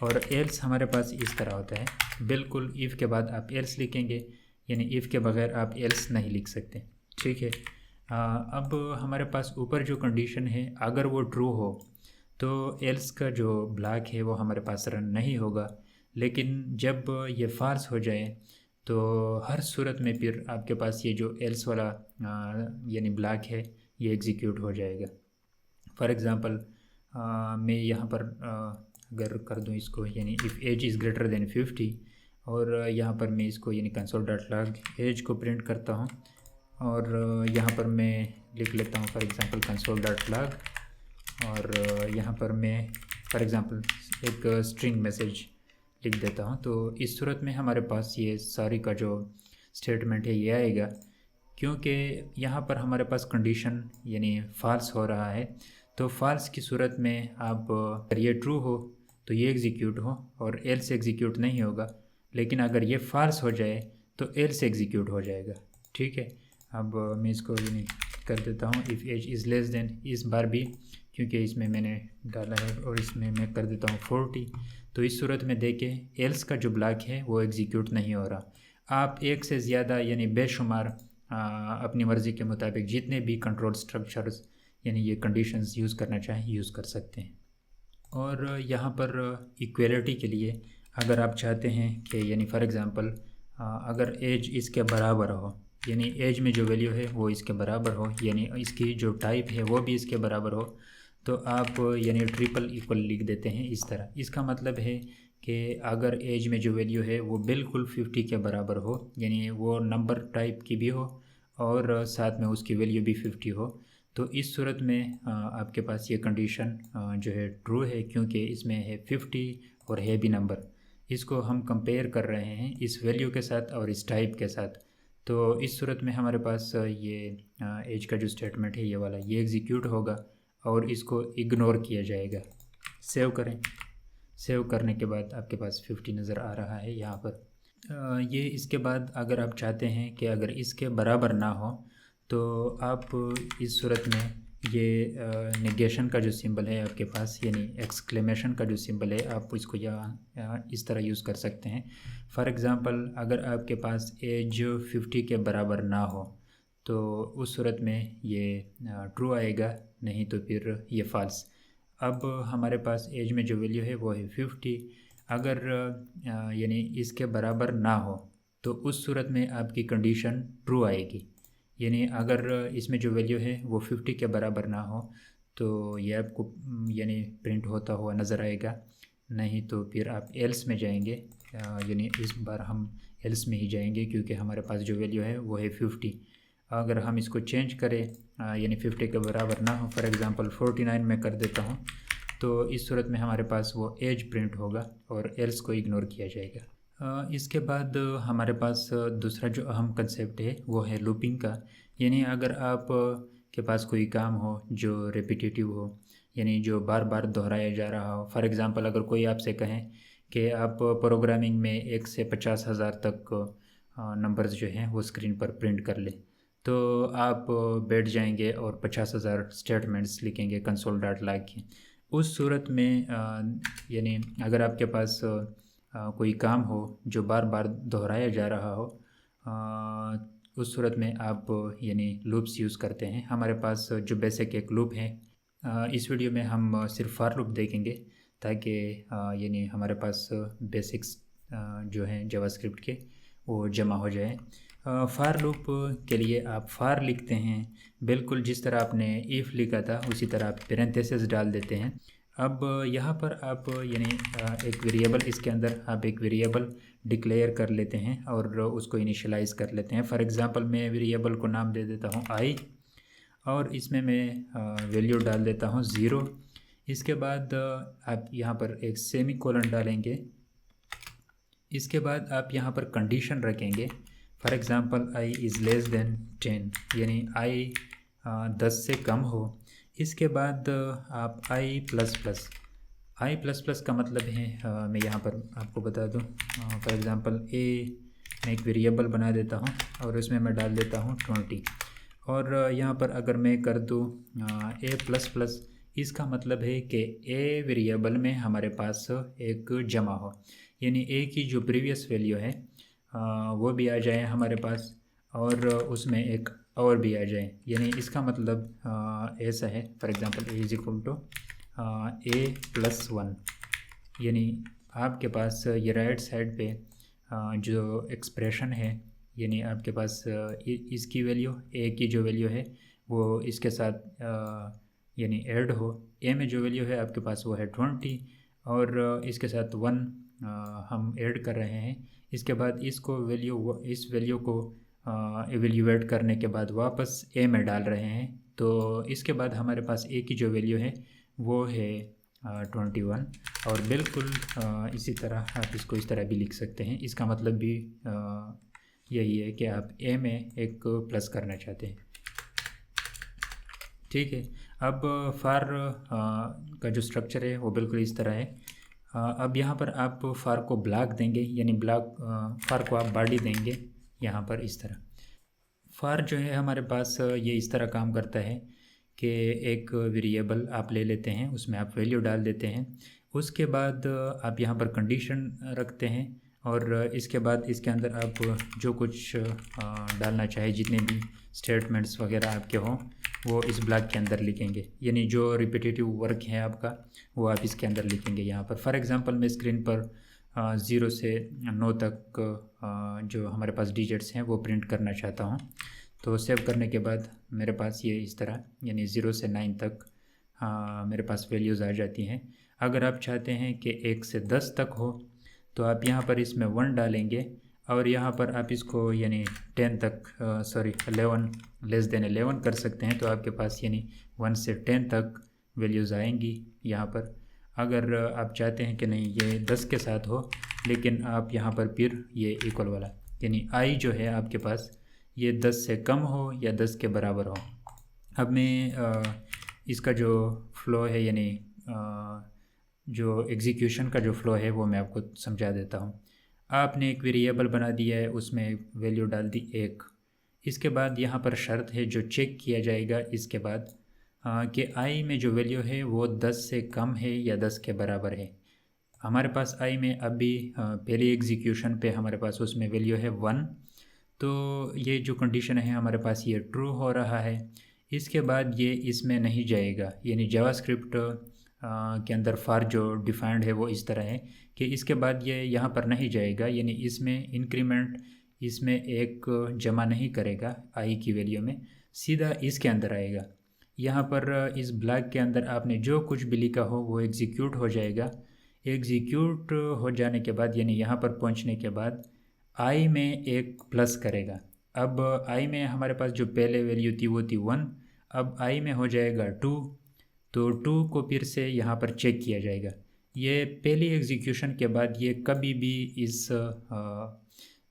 और एल्स हमारे पास इस तरह होता है, बिल्कुल इफ़ के बाद आप एल्स लिखेंगे, यानी इफ़ के बगैर आप एल्स नहीं लिख सकते। ठीक है। अब हमारे पास ऊपर जो कंडीशन है अगर वो ट्रू हो तो एल्स का जो ब्लॉक है वो हमारे पास रन नहीं होगा। लेकिन जब ये फॉल्स हो जाए तो हर सूरत में फिर आपके पास ये जो एल्स वाला यानी ब्लॉक है ये एग्जीक्यूट हो जाएगा। फॉर एग्ज़ाम्पल मैं यहाँ पर अगर कर दूँ इसको, यानी if age is greater than 50, और यहाँ पर मैं इसको यानी कंसोल डॉट लॉग एज को प्रिंट करता हूँ और यहाँ पर मैं लिख लेता हूँ for example console dot log, और यहाँ पर मैं फॉर एग्ज़ाम्पल एक स्ट्रिंग मैसेज लिख देता हूँ। तो इस सूरत में हमारे पास ये सारी का जो स्टेटमेंट है ये आएगा, क्योंकि यहाँ पर हमारे पास कंडीशन यानी फॉल्स हो रहा है। तो फॉल्स की सूरत में आप अगर ये ट्रू हो तो ये एग्जीक्यूट हो और एल्स एग्जीक्यूट नहीं होगा, लेकिन अगर ये फॉल्स हो जाए तो एल्स एग्जीक्यूट हो जाएगा। ठीक है। अब मैं इसको यानी कर देता हूँ if age is less than, इस बार भी क्योंकि इसमें मैंने डाला है, और इसमें मैं कर देता हूँ 40। तो इस सूरत में देखें एल्स का जो ब्लॉक है वो एग्जीक्यूट नहीं हो रहा। आप एक से ज़्यादा यानी बेशुमार अपनी मर्ज़ी के मुताबिक जितने भी कंट्रोल स्ट्रक्चर्स यानी ये कंडीशंस यूज़ करना चाहें यूज़ कर सकते हैं। और यहाँ पर इक्वलिटी के लिए अगर आप चाहते हैं कि यानी फॉर एग्ज़ाम्पल अगर एज इसके बराबर हो, यानी एज में जो वैल्यू है वो इसके बराबर हो, यानी इसकी जो टाइप है वो भी इसके बराबर हो, तो आप यानी ट्रिपल इक्वल लिख देते हैं इस तरह। इसका मतलब है कि अगर एज में जो वैल्यू है वो बिल्कुल 50 के बराबर हो, यानी वो नंबर टाइप की भी हो और साथ में उसकी वैल्यू भी 50 हो, तो इस सूरत में आपके पास ये कंडीशन जो है ट्रू है, क्योंकि इसमें है 50 और है भी नंबर। इसको हम कंपेयर कर रहे हैं इस वैल्यू के साथ और इस टाइप के साथ। तो इस सूरत में हमारे पास ये एज का जो स्टेटमेंट है ये वाला ये एग्जीक्यूट होगा और इसको इग्नोर किया जाएगा। सेव करें। सेव करने के बाद आपके पास 50 नज़र आ रहा है यहाँ पर। ये इसके बाद अगर आप चाहते हैं कि अगर इसके बराबर ना हो तो आप इस सूरत में ये नेगेशन का जो सिंबल है आपके पास, यानी एक्सक्लेमेशन का जो सिंबल है, आप इसको यहाँ इस तरह यूज़ कर सकते हैं। फॉर एग्ज़ाम्पल अगर आपके पास एज 50 के बराबर ना हो तो उस सूरत में ये ट्रू आएगा, नहीं तो फिर ये फॉल्स। अब हमारे पास एज में जो वैल्यू है वो है 50। अगर यानी इसके बराबर ना हो तो उस सूरत में आपकी कंडीशन ट्रू आएगी। यानी अगर इसमें जो वैल्यू है वो 50 के बराबर ना हो तो ये आपको यानी प्रिंट होता हुआ नज़र आएगा। नहीं तो फिर आप एल्स में जाएंगे। यानी इस बार हम एल्स में ही जाएंगे क्योंकि हमारे पास जो वैल्यू है वो है 50। अगर हम इसको चेंज करें यानी 50 के बराबर ना हो, फॉर एग्ज़ाम्पल 49 में कर देता हूँ, तो इस सूरत में हमारे पास वो एज प्रिंट होगा और एल्स को इग्नोर किया जाएगा। इसके बाद हमारे पास दूसरा जो अहम कंसेप्ट है वो है लूपिंग का। यानी अगर आप के पास कोई काम हो जो रेपिटेटिव हो, यानी जो बार बार दोहराया जा रहा हो। फॉर एग्ज़ाम्पल अगर कोई आपसे कहें कि आप प्रोग्रामिंग में 1 से 50,000 तक नंबर्स जो हैं वो स्क्रीन पर प्रिंट कर लें, तो आप बैठ जाएंगे और 50,000 स्टेटमेंट्स लिखेंगे कंसोल डॉट लॉग के। उस सूरत में यानी अगर आपके पास कोई काम हो जो बार बार दोहराया जा रहा हो, उस सूरत में आप यानी लूप्स यूज़ करते हैं। हमारे पास जो बेसिक एक लूप है, इस वीडियो में हम सिर्फ फॉर लूप देखेंगे ताकि यानी हमारे पास बेसिक्स जो हैं जावास्क्रिप्ट के वो जमा हो जाए। फॉर लूप के लिए आप फॉर लिखते हैं, बिल्कुल जिस तरह आपने इफ़ लिखा था उसी तरह आप पेरेंथेसिस डाल देते हैं। अब यहाँ पर आप यानी एक वेरिएबल, इसके अंदर आप एक वेरिएबल डिक्लेयर कर लेते हैं और उसको इनिशियलाइज़ कर लेते हैं। फॉर एग्ज़ाम्पल मैं वेरिएबल को नाम दे देता हूँ आई और इसमें मैं वैल्यू डाल देता हूँ 0। इसके बाद आप यहाँ पर एक सेमी कोलन डालेंगे। इसके बाद आप यहाँ पर कंडीशन रखेंगे, for example I is less then 10, यानी आई 10 से कम हो। इसके बाद आप आई प्लस प्लस का मतलब है मैं यहाँ पर आपको बता दूँ। फॉर एग्ज़ाम्पल ए मैं एक वेरिएबल बना देता हूँ और उसमें मैं डाल देता हूँ 20। और यहाँ पर अगर मैं कर दूँ ए प्लस प्लस, इसका मतलब है कि ए वेरिएबल में हमारे पास एक जमा हो, यानी ए की जो प्रीवियस वैल्यू है वो भी आ जाए हमारे पास और उसमें एक और भी आ जाए। यानी इसका मतलब ऐसा है, for example A is equal to A plus 1। यानी आपके पास ये राइट साइड पे जो एक्सप्रेशन है, यानी आपके पास इसकी वैल्यू, ए की जो वैल्यू है वो इसके साथ यानी ऐड हो। ए में जो वैल्यू है आपके पास वो है 20 और इसके साथ 1 हम ऐड कर रहे हैं। इसके बाद इसको इस वैल्यू को एवेल्यूएट करने के बाद वापस ए में डाल रहे हैं। तो इसके बाद हमारे पास ए की जो वैल्यू है वो है 21। और बिल्कुल इसी तरह आप इसको इस तरह भी लिख सकते हैं। इसका मतलब भी यही है कि आप ए में एक प्लस करना चाहते हैं। ठीक है, अब फार का जो स्ट्रक्चर है वो बिल्कुल इस तरह है। अब यहाँ पर आप फार को ब्लॉक देंगे, यानी फार को आप बॉडी देंगे यहाँ पर इस तरह। फार जो है हमारे पास ये इस तरह काम करता है कि एक वेरिएबल आप ले लेते हैं, उसमें आप वैल्यू डाल देते हैं। उसके बाद आप यहाँ पर कंडीशन रखते हैं और इसके बाद इसके अंदर आप जो कुछ डालना चाहे, जितने भी स्टेटमेंट्स वगैरह आपके हों वो इस ब्लॉक के अंदर लिखेंगे। यानी जो रिपीटेटिव वर्क है आपका वो आप इसके अंदर लिखेंगे यहाँ पर। फॉर एग्ज़ाम्पल मैं स्क्रीन पर 0 से 9 तक जो हमारे पास डिजिट्स हैं वो प्रिंट करना चाहता हूँ। तो सेव करने के बाद मेरे पास ये इस तरह यानी 0 से 9 तक मेरे पास वैल्यूज़ आ जाती हैं। अगर आप चाहते हैं कि 1 से 10 तक हो तो आप यहाँ पर इसमें 1 डालेंगे और यहाँ पर आप इसको यानी 10 तक 11 लेस देन 11 कर सकते हैं। तो आपके पास यानी 1 से 10 तक वैल्यूज़ आएंगी यहाँ पर। अगर आप चाहते हैं कि नहीं ये 10 के साथ हो, लेकिन आप यहाँ पर फिर ये इक्वल वाला यानी आई जो है आपके पास ये 10 से कम हो या 10 के बराबर हो। अब मैं इसका जो फ़्लो है यानी जो एग्जीक्यूशन का जो फ़्लो है वो मैं आपको समझा देता हूँ। आपने एक वेरिएबल बना दिया है, उसमें वैल्यू डाल दी 1। इसके बाद यहाँ पर शर्त है जो चेक किया जाएगा इसके बाद कि आई में जो वैल्यू है वो 10 से कम है या 10 के बराबर है। हमारे पास आई में अभी पहली एग्जीक्यूशन पे हमारे पास उसमें वैल्यू है 1, तो ये जो कंडीशन है हमारे पास ये ट्रू हो रहा है। इसके बाद ये इसमें नहीं जाएगा, यानी जावास्क्रिप्ट के अंदर फार जो डिफाइंड है वो इस तरह है कि इसके बाद ये यहाँ पर नहीं जाएगा, यानी इसमें इंक्रीमेंट इसमें एक जमा नहीं करेगा आई की वैल्यू में, सीधा इसके अंदर आएगा। यहाँ पर इस ब्लॉक के अंदर आपने जो कुछ भी लिखा हो वो एग्जीक्यूट हो जाएगा। एग्जीक्यूट हो जाने के बाद यानी यहाँ पर पहुँचने के बाद आई में एक प्लस करेगा। अब आई में हमारे पास जो पहले वैल्यू थी वो थी 1, अब आई में हो जाएगा 2, तो 2 को फिर से यहाँ पर चेक किया जाएगा। ये पहली एग्जीक्यूशन के बाद ये कभी भी इस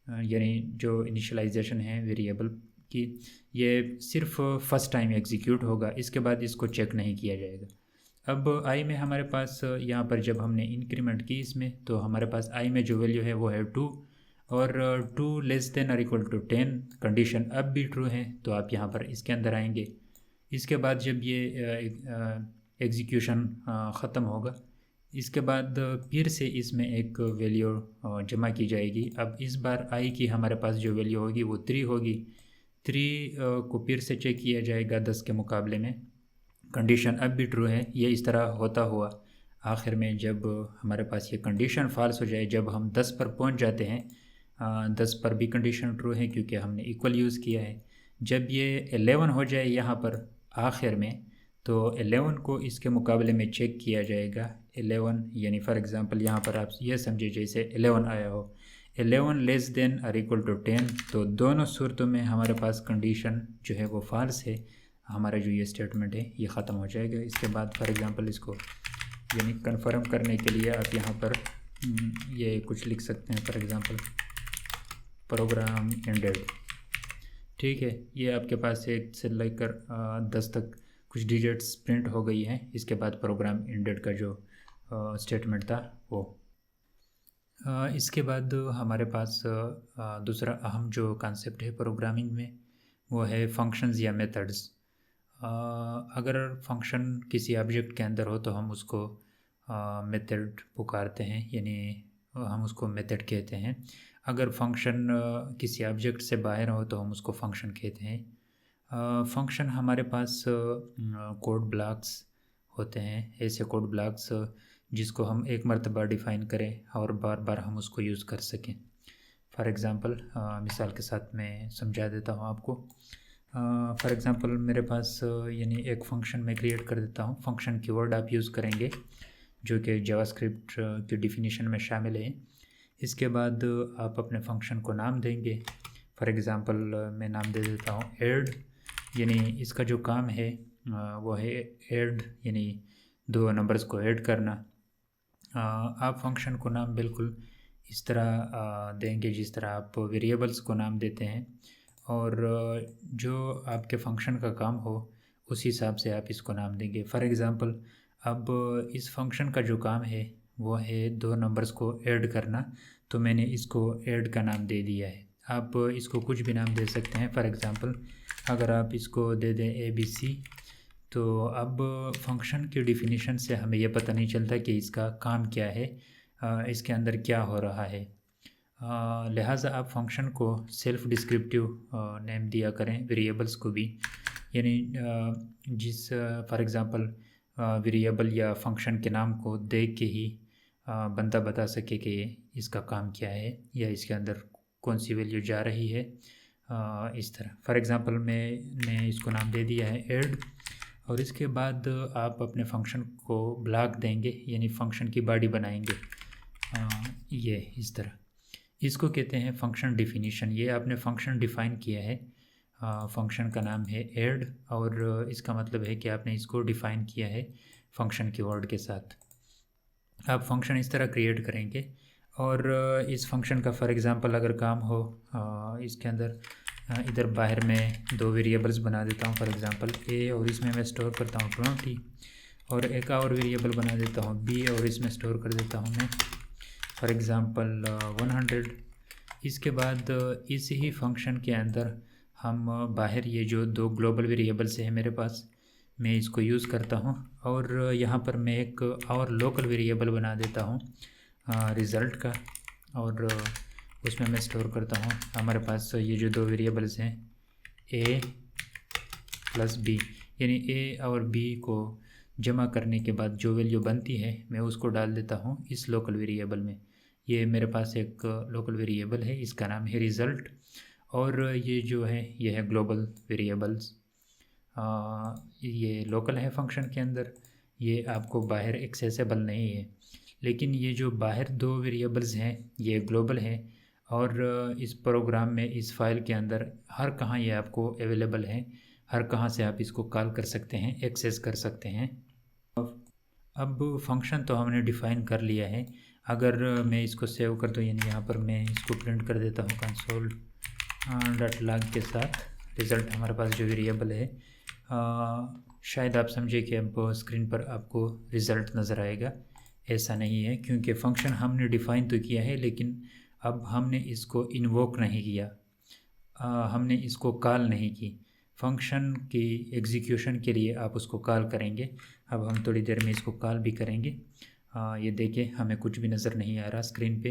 यानी जो इनिशियलाइजेशन है वेरिएबल की, ये सिर्फ फर्स्ट टाइम एग्जीक्यूट होगा, इसके बाद इसको चेक नहीं किया जाएगा। अब आई में हमारे पास यहाँ पर जब हमने इंक्रीमेंट की इसमें, तो हमारे पास आई में जो वैल्यू है वो है 2, और 2 लेस देन और इक्वल टू 10 कंडीशन अब भी ट्रू है, तो आप यहाँ पर इसके अंदर आएंगे। इसके बाद जब ये एग्जीक्यूशन ख़त्म होगा, इसके बाद फिर से इसमें एक वैल्यू जमा की जाएगी। अब इस बार आई की हमारे पास जो वैल्यू होगी वो 3 होगी। 3 को फिर से चेक किया जाएगा 10 के मुकाबले में, कंडीशन अब भी ट्रू है। ये इस तरह होता हुआ आखिर में जब हमारे पास ये कंडीशन फॉल्स हो जाए, जब हम 10 पर पहुंच जाते हैं, 10 पर भी कंडीशन ट्रू है क्योंकि हमने इक्वल यूज़ किया है। जब ये 11 हो जाए यहाँ पर आखिर में, तो 11 को इसके मुकाबले में चेक किया जाएगा। 11 यानी फॉर एग्ज़ाम्पल यहाँ पर आप ये समझिए जैसे 11 आया हो, 11 लेस देन और इक्वल टू 10, तो दोनों सूरतों में हमारे पास कंडीशन जो है वो फॉल्स है। हमारा जो ये स्टेटमेंट है ये ख़त्म हो जाएगा। इसके बाद फॉर एग्ज़ाम्पल इसको यानी कन्फर्म करने के लिए आप यहाँ पर ये कुछ लिख सकते हैं, फॉर एग्ज़ाम्पल प्रोग्राम एंडेड। ठीक है, ये आपके पास 1 से लेकर 10 तक कुछ डिजिट्स प्रिंट हो गई हैं। इसके बाद प्रोग्राम एंडेड का जो स्टेटमेंट था वो। इसके बाद हमारे पास दूसरा अहम जो कॉन्सेप्ट है प्रोग्रामिंग में वो है फंक्शंस या मेथड्स। अगर फंक्शन किसी ऑब्जेक्ट के अंदर हो तो हम उसको मेथड पुकारते हैं, यानी हम उसको मेथड कहते हैं। अगर फंक्शन किसी ऑब्जेक्ट से बाहर हो तो हम उसको फंक्शन कहते हैं। फंक्शन हमारे पास कोड ब्लॉक्स होते हैं, ऐसे कोड ब्लॉक्स जिसको हम एक मरतबा डिफ़ाइन करें और बार बार हम उसको यूज़ कर सकें। फॉर एग्ज़ाम्पल मिसाल के साथ मैं समझा देता हूँ आपको। फॉर एग्ज़ाम्पल मेरे पास यानी एक फ़ंक्शन मैं क्रिएट कर देता हूँ। फंक्शन कीवर्ड आप यूज़ करेंगे जो कि जावास्क्रिप्ट की डिफिनीशन में शामिल है। इसके बाद आप अपने फंक्शन को नाम देंगे। फॉर एग्ज़ाम्पल मैं नाम दे देता हूँ ऐड, यानी इसका जो काम है वो है ऐड, यानी 2 नंबर्स को ऐड करना। आप फंक्शन को नाम बिल्कुल इस तरह देंगे जिस तरह आप वेरिएबल्स को नाम देते हैं, और जो आपके फंक्शन का काम हो उस हिसाब से आप इसको नाम देंगे। फॉर एग्ज़ाम्पल अब इस फंक्शन का जो काम है वो है 2 नंबर्स को ऐड करना, तो मैंने इसको ऐड का नाम दे दिया है। आप इसको कुछ भी नाम दे सकते हैं। फॉर एग्ज़ाम्पल अगर आप इसको दे दें ABC, तो अब फंक्शन की डिफिनीशन से हमें यह पता नहीं चलता कि इसका काम क्या है, इसके अंदर क्या हो रहा है। लिहाजा आप फंक्शन को सेल्फ डिस्क्रिप्टिव नेम दिया करें वेरिएबल्स को भी, यानी जिस फॉर एग्ज़ाम्पल वेरिएबल या फंक्शन के नाम को देख के ही बंदा बता सके कि इसका काम क्या है या इसके अंदर कौन सी वैल्यू जा रही है। इस तरह फॉर एग्ज़ाम्पल मैंने इसको नाम दे दिया है ऐड, और इसके बाद आप अपने फंक्शन को ब्लॉक देंगे, यानी फंक्शन की बॉडी बनाएंगे। ये इस तरह इसको कहते हैं फंक्शन डिफिनीशन। ये आपने फंक्शन डिफ़ाइन किया है, फंक्शन का नाम है ऐड, और इसका मतलब है कि आपने इसको डिफ़ाइन किया है फंक्शन कीवर्ड के साथ। आप फंक्शन इस तरह क्रिएट करेंगे, और इस फंक्शन का फॉर एग्ज़ाम्पल अगर काम हो इसके अंदर इधर बाहर में 2 वेरिएबल्स बना देता हूँ, फॉर एग्ज़ाम्पल A, और इसमें मैं स्टोर करता हूँ 20, और एक और वेरिएबल बना देता हूँ B, और इसमें स्टोर कर देता हूँ मैं फॉर एग्ज़ाम्पल 100। इसके बाद इसी ही फंक्शन के अंदर हम बाहर ये जो 2 ग्लोबल वेरिएबल्स हैं मेरे पास, मैं इसको यूज़ करता हूँ, और यहाँ पर मैं एक और लोकल वेरिएबल बना देता हूँ रिज़ल्ट का, और उसमें मैं स्टोर करता हूँ हमारे पास ये जो 2 वेरिएबल्स हैं A + B, यानी A और B को जमा करने के बाद जो वैल्यू बनती है मैं उसको डाल देता हूँ इस लोकल वेरिएबल में। ये मेरे पास एक लोकल वेरिएबल है, इसका नाम है रिज़ल्ट, और ये जो है ये है ग्लोबल वेरिएबल्स। ये लोकल है फंक्शन के अंदर, ये आपको बाहर एक्सेसिबल नहीं है। लेकिन ये जो बाहर दो वेरिएबल्स हैं ये ग्लोबल है, और इस प्रोग्राम में इस फाइल के अंदर हर कहाँ ये आपको अवेलेबल है, हर कहाँ से आप इसको कॉल कर सकते हैं, एक्सेस कर सकते हैं। अब फंक्शन तो हमने डिफ़ाइन कर लिया है। अगर मैं इसको सेव कर दूँ, यानी यहाँ पर मैं इसको प्रिंट कर देता हूँ कंसोल डॉट लॉग के साथ, रिज़ल्ट हमारे पास जो वेरिएबल है, शायद आप समझे कि अब स्क्रीन पर आपको रिज़ल्ट नज़र आएगा। ऐसा नहीं है, क्योंकि फ़ंक्शन हमने डिफ़ाइन तो किया है लेकिन अब हमने इसको इन्वोक नहीं किया, हमने इसको कॉल नहीं की। फंक्शन की एग्जीक्यूशन के लिए आप उसको कॉल करेंगे। अब हम थोड़ी देर में इसको कॉल भी करेंगे। ये देखिए हमें कुछ भी नज़र नहीं आ रहा स्क्रीन पे।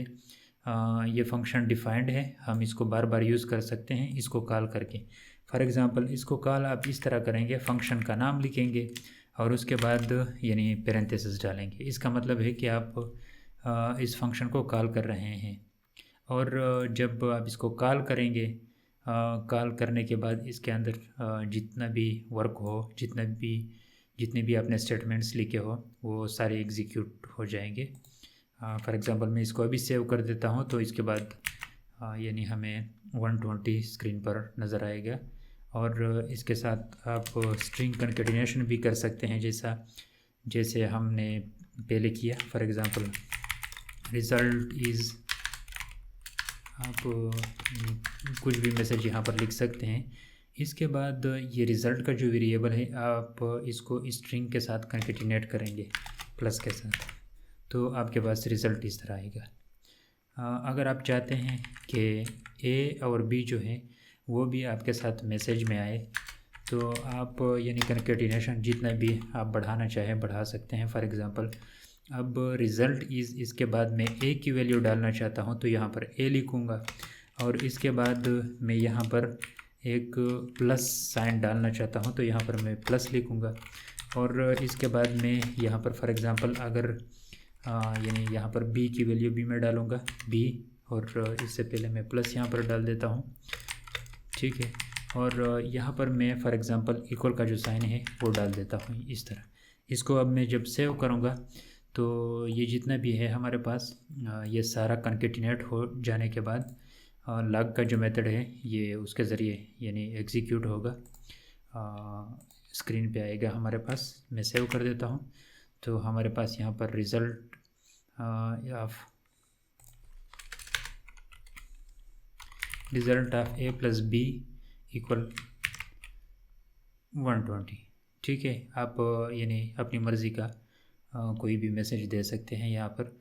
ये फंक्शन डिफाइंड है, हम इसको बार बार यूज़ कर सकते हैं इसको कॉल करके। फॉर एग्ज़ाम्पल इसको कॉल आप इस तरह करेंगे, फंक्शन का नाम लिखेंगे और उसके बाद यानी पैरेंथेसिस डालेंगे। इसका मतलब है कि आप इस फंक्शन को कॉल कर रहे हैं। और जब आप इसको कॉल करेंगे, कॉल करने के बाद इसके अंदर जितना भी वर्क हो, जितने भी आपने स्टेटमेंट्स लिखे हो वो सारे एग्जीक्यूट हो जाएंगे। फॉर एग्ज़ाम्पल मैं इसको अभी सेव कर देता हूँ, तो इसके बाद यानी हमें 120 स्क्रीन पर नज़र आएगा। और इसके साथ आप स्ट्रिंग कंकेटिनेशन भी कर सकते हैं, जैसे हमने पहले किया। फॉर एग्ज़ाम्पल रिज़ल्ट इज़, आप कुछ भी मैसेज यहाँ पर लिख सकते हैं। इसके बाद ये रिज़ल्ट का जो वेरिएबल है आप इसको स्ट्रिंग के साथ कंकेटिनेट करेंगे प्लस के साथ, तो आपके पास रिज़ल्ट इस तरह आएगा। अगर आप चाहते हैं कि ए और बी जो है वो भी आपके साथ मैसेज में आए, तो आप यानी कंकेटिनेशन जितना भी आप बढ़ाना चाहें बढ़ा सकते हैं। फॉर एग्ज़ाम्पल अब रिज़ल्ट इज़, इसके बाद मैं ए की वैल्यू डालना चाहता हूँ तो यहाँ पर ए लिखूँगा, और इसके बाद मैं यहाँ पर एक प्लस साइन डालना चाहता हूँ तो यहाँ पर मैं प्लस लिखूँगा। और इसके बाद मैं यहाँ पर फॉर एग्ज़ाम्पल अगर यानी यहाँ पर बी की वैल्यू भी मैं डालूँगा बी, और इससे पहले मैं प्लस यहाँ पर डाल देता हूँ, ठीक है। और यहाँ पर मैं फॉर एग्ज़ाम्पल इक्वल का जो साइन है वो डाल देता हूँ इस तरह। इसको अब मैं जब सेव करूँगा तो ये जितना भी है हमारे पास ये सारा कंकेटिनेट हो जाने के बाद लॉग का जो मेथड है ये उसके ज़रिए यानी एग्जीक्यूट होगा, स्क्रीन पे आएगा हमारे पास। मैं सेव कर देता हूँ, तो हमारे पास यहाँ पर result of A plus B equal 120, ठीक है। आप यानी अपनी मर्ज़ी का कोई भी मैसेज दे सकते हैं यहाँ पर।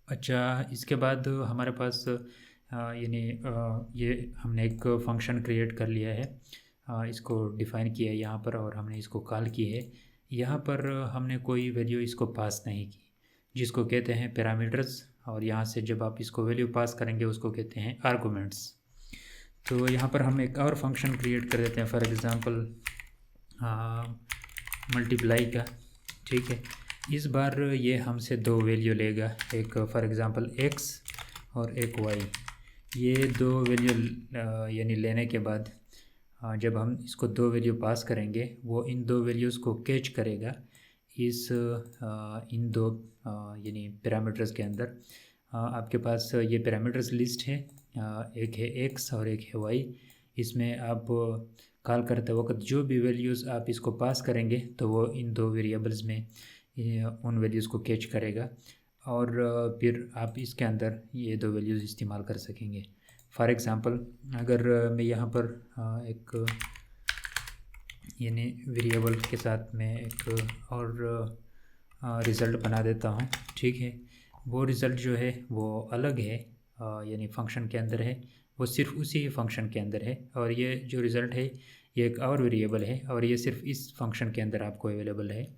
अच्छा, इसके बाद हमारे पास यानी ये हमने एक फंक्शन क्रिएट कर लिया है, इसको डिफ़ाइन किया है यहाँ पर और हमने इसको कॉल की है। यहाँ पर हमने कोई वैल्यू इसको पास नहीं की, जिसको कहते हैं पैरामीटर्स, और यहाँ से जब आप इसको वैल्यू पास करेंगे उसको कहते हैं आर्गूमेंट्स। तो यहाँ पर हम एक और फंक्शन क्रिएट कर देते हैं, फॉर एग्ज़ाम्पल मल्टीप्लाई का, ठीक है। इस बार ये हमसे दो वैल्यू लेगा, एक फॉर एग्ज़ाम्पल x और एक y। ये दो वैल्यू यानी लेने के बाद जब हम इसको दो वैल्यू पास करेंगे वो इन दो वैल्यूज़ को कैच करेगा इन दो यानी पैरामीटर्स के अंदर। आपके पास ये पैरामीटर्स लिस्ट है, एक है x और एक है y। इसमें आप कॉल करते वक्त जो भी वैल्यूज़ आप इसको पास करेंगे तो वो इन दो वेरिएबल्स में उन वैल्यूज़ को कैच करेगा, और फिर आप इसके अंदर ये दो वैल्यूज़ इस्तेमाल कर सकेंगे। फॉर एग्ज़ाम्पल अगर मैं यहाँ पर एक यानी वेरिएबल के साथ में एक और रिज़ल्ट बना देता हूँ, ठीक है। वो रिज़ल्ट जो है वो अलग है, यानी फंक्शन के अंदर है, वो सिर्फ उसी फंक्शन के अंदर है, और ये जो रिज़ल्ट है ये एक और वेरिएबल है और ये सिर्फ इस फंक्शन के अंदर आपको अवेलेबल है।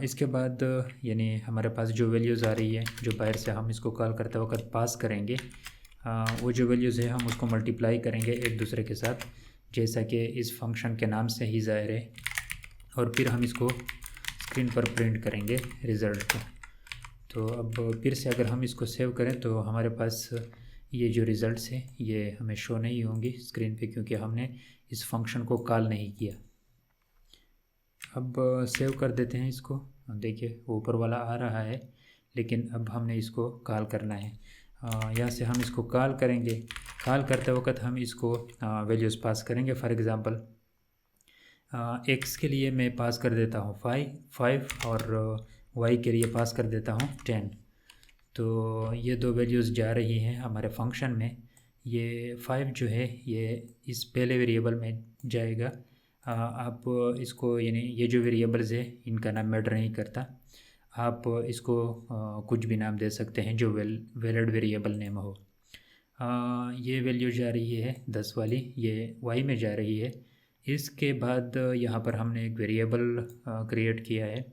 इसके बाद यानी हमारे पास जो वैल्यूज़ आ रही है जो बाहर से हम इसको कॉल करते वक्त पास करेंगे, वो जो वैल्यूज़ है हम उसको मल्टीप्लाई करेंगे एक दूसरे के साथ, जैसा कि इस फंक्शन के नाम से ही ज़ाहिर है। और फिर हम इसको स्क्रीन पर प्रिंट करेंगे रिज़ल्ट को। तो अब फिर से अगर हम इसको सेव करें तो हमारे पास ये जो रिज़ल्ट्स हैं ये हमें शो नहीं होंगी स्क्रीन पे, क्योंकि हमने इस फंक्शन को कॉल नहीं किया। अब सेव कर देते हैं इसको। देखिए ऊपर वाला आ रहा है, लेकिन अब हमने इसको कॉल करना है। यहाँ से हम इसको कॉल करेंगे। कॉल करते वक्त हम इसको वैल्यूज़ पास करेंगे। फॉर एग्ज़ाम्पल एक्स के लिए मैं पास कर देता हूँ 5 और वाई के लिए पास कर देता हूँ 10। तो ये दो वैल्यूज़ जा रही हैं हमारे फंक्शन में। ये 5 जो है ये इस पहले वेरिएबल में जाएगा। आप इसको यानी ये जो वेरिएबल्स है इनका नाम मैटर नहीं करता, आप इसको कुछ भी नाम दे सकते हैं जो वैलिड वेरिएबल नेम हो। ये वैल्यू जा रही है 10 वाली, ये वाई में जा रही है। इसके बाद यहाँ पर हमने एक वेरिएबल क्रिएट किया है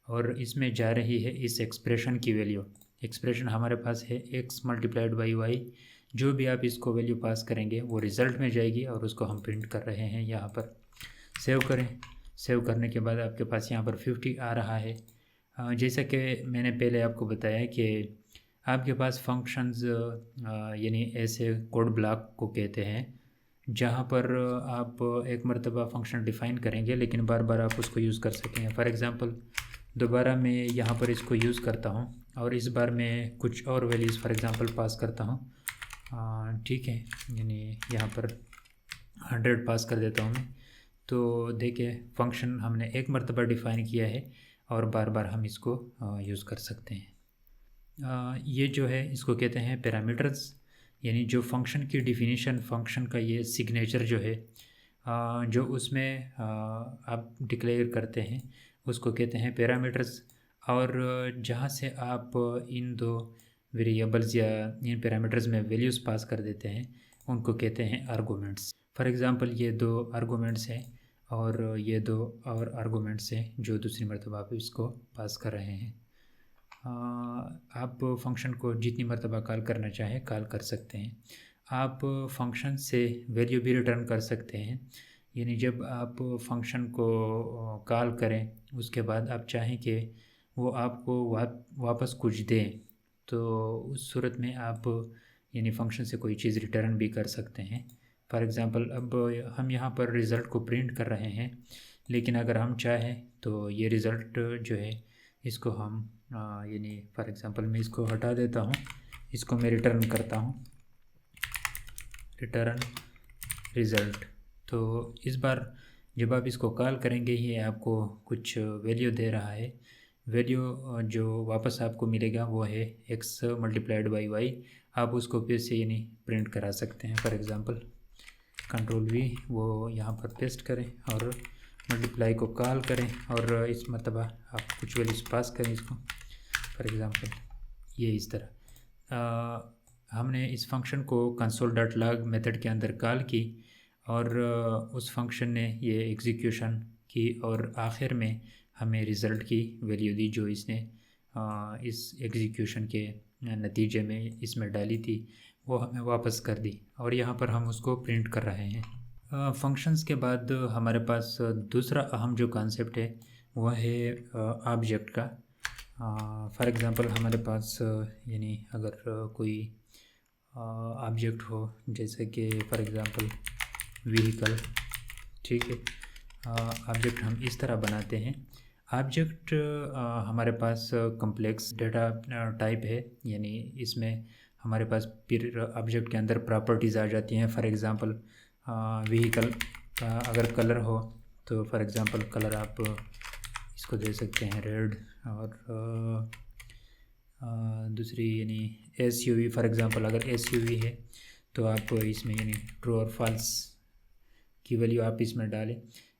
और इसमें जा रही है इस एक्सप्रेशन की वैल्यू। एक्सप्रेशन हमारे पास है x मल्टीप्लाइड बाई वाई। जो भी आप इसको वैल्यू पास करेंगे वो रिज़ल्ट में जाएगी और उसको हम प्रिंट कर रहे हैं यहाँ पर। सेव करें। सेव करने के बाद आपके पास यहाँ पर 50 आ रहा है। जैसा कि मैंने पहले आपको बताया कि आपके पास फंक्शंस यानी ऐसे कोड ब्लॉक को कहते हैं जहाँ पर आप एक मरतबा फंक्शन डिफ़ाइन करेंगे लेकिन बार बार आप उसको यूज़ कर सकें। फॉर एग्ज़ाम्पल दोबारा मैं यहाँ पर इसको यूज़ करता हूँ और इस बार मैं कुछ और वैल्यूज़ फॉर एग्ज़ाम्पल पास करता हूँ। ठीक है, यानी यहाँ पर 100 पास कर देता हूँ मैं। तो देखिए फंक्शन हमने एक मरतबा डिफ़ाइन किया है और बार बार हम इसको यूज़ कर सकते हैं। ये जो है इसको कहते हैं पैरामीटर्स, यानी जो फंक्शन की डिफिनीशन, फंक्शन का ये सिग्नेचर जो है जो उसमें आप डिक्लेयर करते हैं उसको कहते हैं पैरामीटर्स। और जहाँ से आप इन दो वेरिएबल्स या इन पैरामीटर्स में वैल्यूज़ पास कर देते हैं उनको कहते हैं आर्गूमेंट्स। फॉर एग्ज़ाम्पल ये दो आर्गूमेंट्स हैं और ये दो और आर्गूमेंट्स हैं जो दूसरी मरतबा आप इसको पास कर रहे हैं। आप फंक्शन को जितनी मरतबा कॉल करना चाहें कॉल कर सकते हैं। आप फंक्शन से वैल्यू भी रिटर्न कर सकते हैं, यानी जब आप फंक्शन को कॉल करें उसके बाद आप चाहें कि वो आपको वापस कुछ दें तो उस सूरत में आप यानी फ़ंक्शन से कोई चीज़ रिटर्न भी कर सकते हैं। फॉर एग्ज़ाम्पल अब हम यहाँ पर रिज़ल्ट को प्रिंट कर रहे हैं, लेकिन अगर हम चाहें तो ये रिज़ल्ट जो है इसको हम यानी फॉर एग्ज़ाम्पल मैं इसको हटा देता हूँ, इसको मैं रिटर्न करता हूँ, रिटर्न रिज़ल्ट। तो इस बार जब आप इसको कॉल करेंगे ये आपको कुछ वैल्यू दे रहा है। वैल्यू जो वापस आपको मिलेगा वो है x मल्टीप्लाइड बाई वाई। आप उसको फिर से यानी प्रिंट करा सकते हैं। फॉर एग्ज़ाम्पल कंट्रोल V वो यहाँ पर पेस्ट करें और मल्टीप्लाई को कॉल करें और इस मरतबा आप कुछ वैल्यूज़ पास करें इसको। फॉर एग्ज़ाम्पल ये इस तरह हमने इस फंक्शन को console.log मेथड के अंदर कॉल की और उस फंक्शन ने ये एग्जीक्यूशन की और आखिर में हमें रिज़ल्ट की वैल्यू दी जो इसने इस एग्जीक्यूशन के नतीजे में इसमें डाली थी, वो हमें वापस कर दी और यहाँ पर हम उसको प्रिंट कर रहे हैं। फंक्शंस के बाद हमारे पास दूसरा अहम जो कॉन्सेप्ट है वो है ऑब्जेक्ट का। फॉर एग्ज़ाम्पल हमारे पास यानी अगर कोई ऑब्जेक्ट हो जैसे कि फॉर एग्ज़ाम्पल व्हीकल, ठीक है, ऑब्जेक्ट हम इस तरह बनाते हैं। ऑब्जेक्ट हमारे पास कम्प्लेक्स डेटा टाइप है, यानी इसमें हमारे पास फिर ऑब्जेक्ट के अंदर प्रॉपर्टीज़ आ जाती हैं। फॉर एग्ज़ाम्पल व्हीकल का अगर कलर हो तो फॉर एग्ज़ाम्पल कलर आप इसको दे सकते हैं रेड, और दूसरी यानी SUV फॉर एग्ज़ाम्पल अगर SUV है तो आप इसमें यानी ट्रू और फॉल्स की वैल्यू आप इसमें डालें।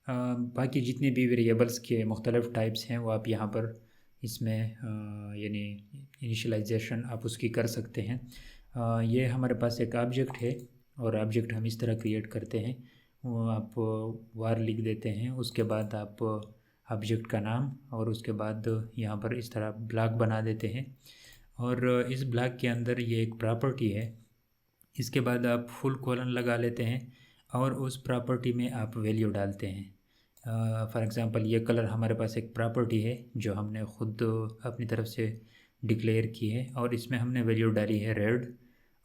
बाकी जितने भी वेरिएबल्स के मुख्तलिफ़ टाइप्स हैं वो आप यहाँ पर इसमें यानी इनिशियलाइजेशन आप उसकी कर सकते हैं। ये हमारे पास एक ऑब्जेक्ट है और ऑब्जेक्ट हम इस तरह क्रिएट करते हैं, वो आप वार लिख देते हैं, उसके बाद आप ऑब्जेक्ट का नाम और उसके बाद यहाँ पर इस तरह ब्लॉक बना देते हैं और इस ब्लॉक के अंदर ये एक प्रॉपर्टी है। इसके बाद आप फुल कॉलन लगा लेते हैं और उस प्रॉपर्टी में आप वैल्यू डालते हैं। फॉर एग्ज़ाम्पल ये कलर हमारे पास एक प्रॉपर्टी है जो हमने ख़ुद अपनी तरफ से डिक्लेयर की है, और इसमें हमने वैल्यू डाली है रेड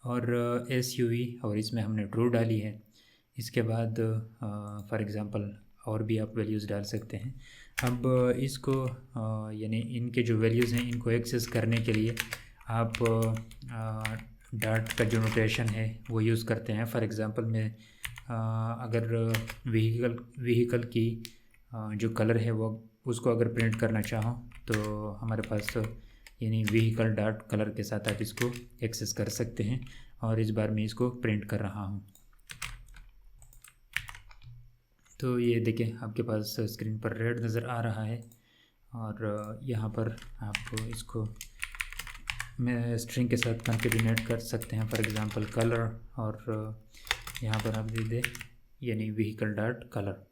और SUV, और इसमें हमने ट्रू डाली है। इसके बाद फॉर एग्ज़ाम्पल और भी आप वैल्यूज़ डाल सकते हैं। अब इसको यानी इनके जो वैल्यूज़ हैं इनको एक्सेस करने के लिए आप डाट का जो नोटेशन है वो यूज़ करते हैं। फॉर एग्ज़ाम्पल मैं अगर व्हीकल की जो कलर है वो उसको अगर प्रिंट करना चाहूँ तो हमारे पास यानी व्हीकल डॉट कलर के साथ आप इसको एक्सेस कर सकते हैं, और इस बार मैं इसको प्रिंट कर रहा हूँ। तो ये देखें आपके पास स्क्रीन पर रेड नज़र आ रहा है, और यहाँ पर आप इसको मैं स्ट्रिंग के साथ कंकेटिनेट कर सकते हैं, फॉर एग्ज़ाम्पल कलर, और यहाँ पर आप दे दें यानी व्हीकल डॉट कलर।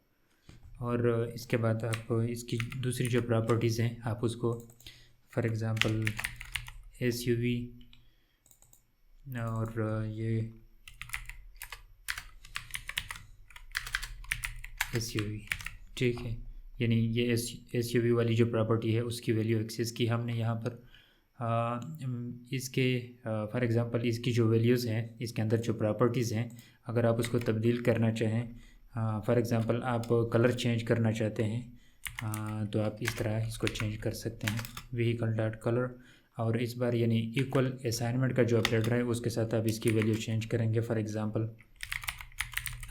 और इसके बाद आप इसकी दूसरी जो प्रॉपर्टीज़ हैं आप उसको फॉर एग्ज़ाम्पल SUV और ये SUV, ठीक है, यानी ये SUV वाली जो प्रॉपर्टी है उसकी वैल्यू एक्सेस की हमने यहाँ पर। इसके फॉर एग्ज़ाम्पल इसकी जो वैल्यूज़ हैं इसके अंदर जो प्रॉपर्टीज़ हैं अगर आप उसको तब्दील करना चाहें, फॉर एग्ज़ाम्पल आप कलर चेंज करना चाहते हैं तो आप इस तरह इसको चेंज कर सकते हैं व्हीकल डॉट कलर, और इस बार यानी इक्वल असाइनमेंट का जो ऑपरेटर है उसके साथ आप इसकी वैल्यू चेंज करेंगे। फॉर एग्ज़ाम्पल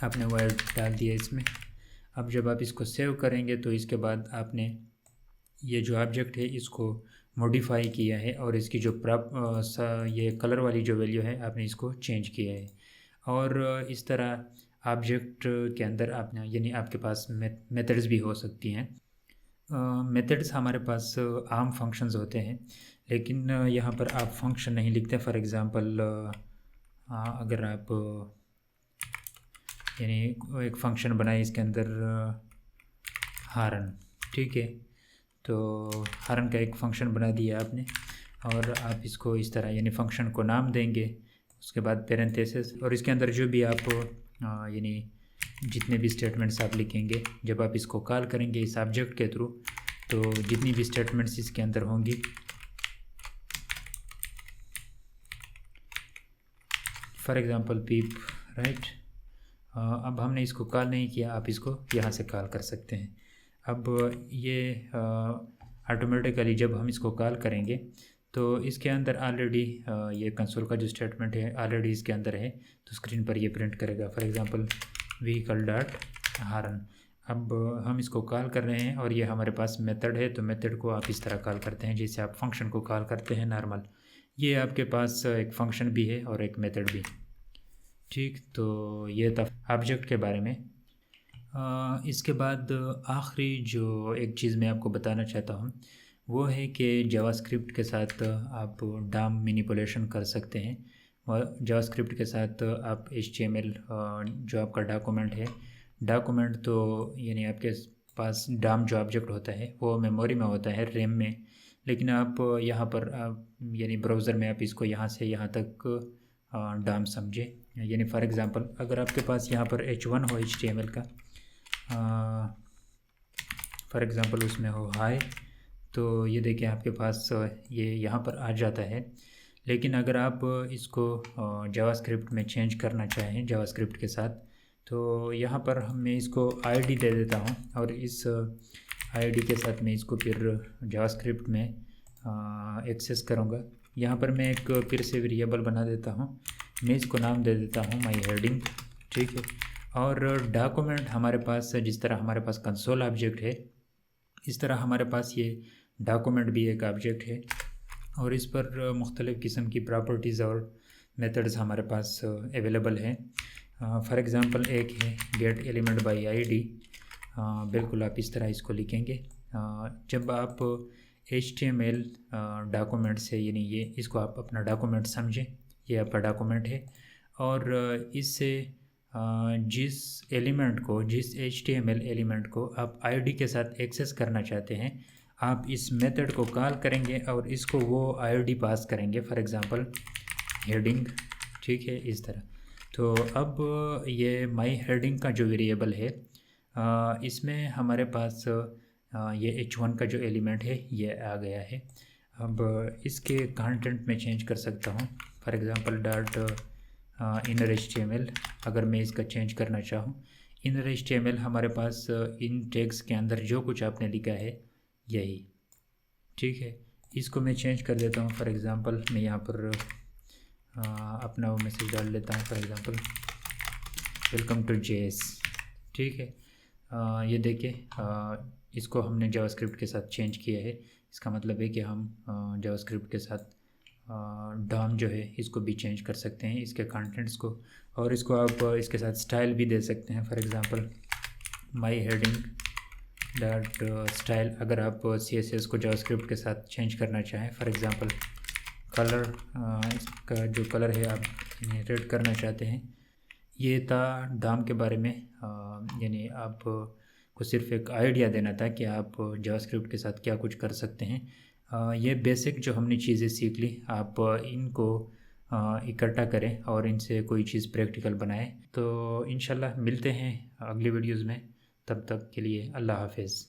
आपने वर्ड डाल दिया इसमें। अब जब आप इसको सेव करेंगे तो इसके बाद आपने ये जो ऑब्जेक्ट है इसको मॉडिफाई किया है, और इसकी जो ये कलर वाली जो वैल्यू है आपने इसको चेंज किया है। और इस तरह ऑब्जेक्ट के अंदर आपने यानी आपके पास मेथड्स भी हो सकती हैं। मेथड्स हमारे पास आम फंक्शंस होते हैं, लेकिन यहाँ पर आप फंक्शन नहीं लिखते। फॉर एग्ज़ाम्पल अगर आप यानी एक फ़ंक्शन बनाए इसके अंदर हारन, ठीक है, तो हारन का एक फ़ंक्शन बना दिया आपने, और आप इसको इस तरह यानी फ़ंक्शन को नाम देंगे, उसके बाद पैरेंथेसिस, और इसके अंदर जो भी आप यानी जितने भी स्टेटमेंट्स आप लिखेंगे जब आप इसको कॉल करेंगे इस ऑब्जेक्ट के थ्रू, तो जितनी भी स्टेटमेंट्स इसके अंदर होंगी, फॉर एग्ज़ाम्पल पीप, राइट। अब हमने इसको कॉल नहीं किया, आप इसको यहाँ से कॉल कर सकते हैं। अब ये ऑटोमेटिकली जब हम इसको कॉल करेंगे तो इसके अंदर ऑलरेडी ये कंसोल का जो स्टेटमेंट है ऑलरेडी इसके अंदर है, तो स्क्रीन पर ये प्रिंट करेगा फॉर एग्ज़ाम्पल व्हीकल डॉट हारन। अब हम इसको कॉल कर रहे हैं और ये हमारे पास मेथड है, तो मेथड को आप इस तरह कॉल करते हैं जैसे आप फंक्शन को कॉल करते हैं नॉर्मल। ये आपके पास एक फ़ंक्शन भी है और एक मेथड भी, ठीक। तो ये था ऑब्जेक्ट के बारे में। इसके बाद आखिरी जो एक चीज़ मैं आपको बताना चाहता हूँ वो है कि जावास्क्रिप्ट के साथ आप डाम मैनिपुलेशन कर सकते हैं। जावास्क्रिप्ट के साथ आप HTML जो आपका डॉक्यूमेंट है, डॉक्यूमेंट तो यानी आपके पास डाम जो ऑब्जेक्ट होता है वो मेमोरी में होता है, रैम में, लेकिन आप यहाँ पर आप यानी ब्राउज़र में आप इसको यहाँ से यहाँ तक डाम समझे। यानी फॉर एग्ज़ाम्पल अगर आपके पास यहाँ पर H1 हो HTML का, फॉर एग्ज़ाम्पल उसमें हो हाई, तो ये देखिए आपके पास ये यहाँ पर आ जाता है। लेकिन अगर आप इसको जावास्क्रिप्ट में चेंज करना चाहें जावास्क्रिप्ट के साथ, तो यहाँ पर मैं इसको ID दे देता हूँ और इस ID के साथ मैं इसको फिर जावास्क्रिप्ट में एक्सेस करूँगा। यहाँ पर मैं एक फिर से वेरिएबल बना देता हूँ, मैं इसको नाम दे देता हूँ माई हेडिंग, ठीक है। और डॉक्यूमेंट हमारे पास जिस तरह हमारे पास कंसोल ऑब्जेक्ट है इस तरह हमारे पास ये डॉक्यूमेंट भी एक ऑब्जेक्ट है, और इस पर मुख्तलिफ़ किस्म की प्रॉपर्टीज़ और मेथड्स हमारे पास अवेलेबल हैं। फॉर एग्ज़ाम्पल एक है गेट एलिमेंट बाय ID, बिल्कुल आप इस तरह इसको लिखेंगे। जब आप HTML डॉक्यूमेंट से यानी ये इसको आप अपना डॉक्यूमेंट समझें, ये आपका डॉक्यूमेंट है, और इससे जिस एलिमेंट को जिस HTML एलिमेंट को आप ID के साथ एक्सेस करना चाहते हैं, आप इस मेथड को कॉल करेंगे और इसको वो ID पास करेंगे, फॉर एग्ज़ाम्पल हेडिंग, ठीक है, इस तरह। तो अब ये माई हेडिंग का जो वेरिएबल है इसमें हमारे पास ये H1 का जो एलिमेंट है ये आ गया है। अब इसके कंटेंट में चेंज कर सकता हूँ। For example dot inner HTML अगर मैं इसका चेंज करना चाहूँ। इनर HTML हमारे पास इन टैग्स के अंदर जो कुछ आपने लिखा है यही, ठीक है। इसको मैं चेंज कर देता हूँ। फॉर एग्ज़ाम्पल मैं यहाँ पर अपना वो मैसेज डाल लेता हूँ। For example welcome to JS, ठीक है। ये देखिए इसको हमने जावास्क्रिप्ट के साथ चेंज किया है। इसका मतलब है कि हम जावास्क्रिप्ट के साथ डॉम जो है इसको भी चेंज कर सकते हैं, इसके कंटेंट्स को। और इसको आप इसके साथ स्टाइल भी दे सकते हैं। For example my heading dot style अगर आप CSS को जावास्क्रिप्ट के साथ चेंज करना चाहें। फॉर एग्ज़ाम्पल कलर, इसका जो कलर है आप रेड करना चाहते हैं। ये था डॉम के बारे में, यानी आप को सिर्फ एक आइडिया देना था कि आप जावास्क्रिप्ट के साथ क्या कुछ कर सकते हैं। ये बेसिक जो हमने चीज़ें सीख ली, आप इनको इकट्ठा करें और इनसे कोई चीज़ प्रैक्टिकल बनाएं। तो इंशाल्लाह मिलते हैं अगली वीडियोज़ में। तब तक के लिए अल्लाह हाफ़िज़।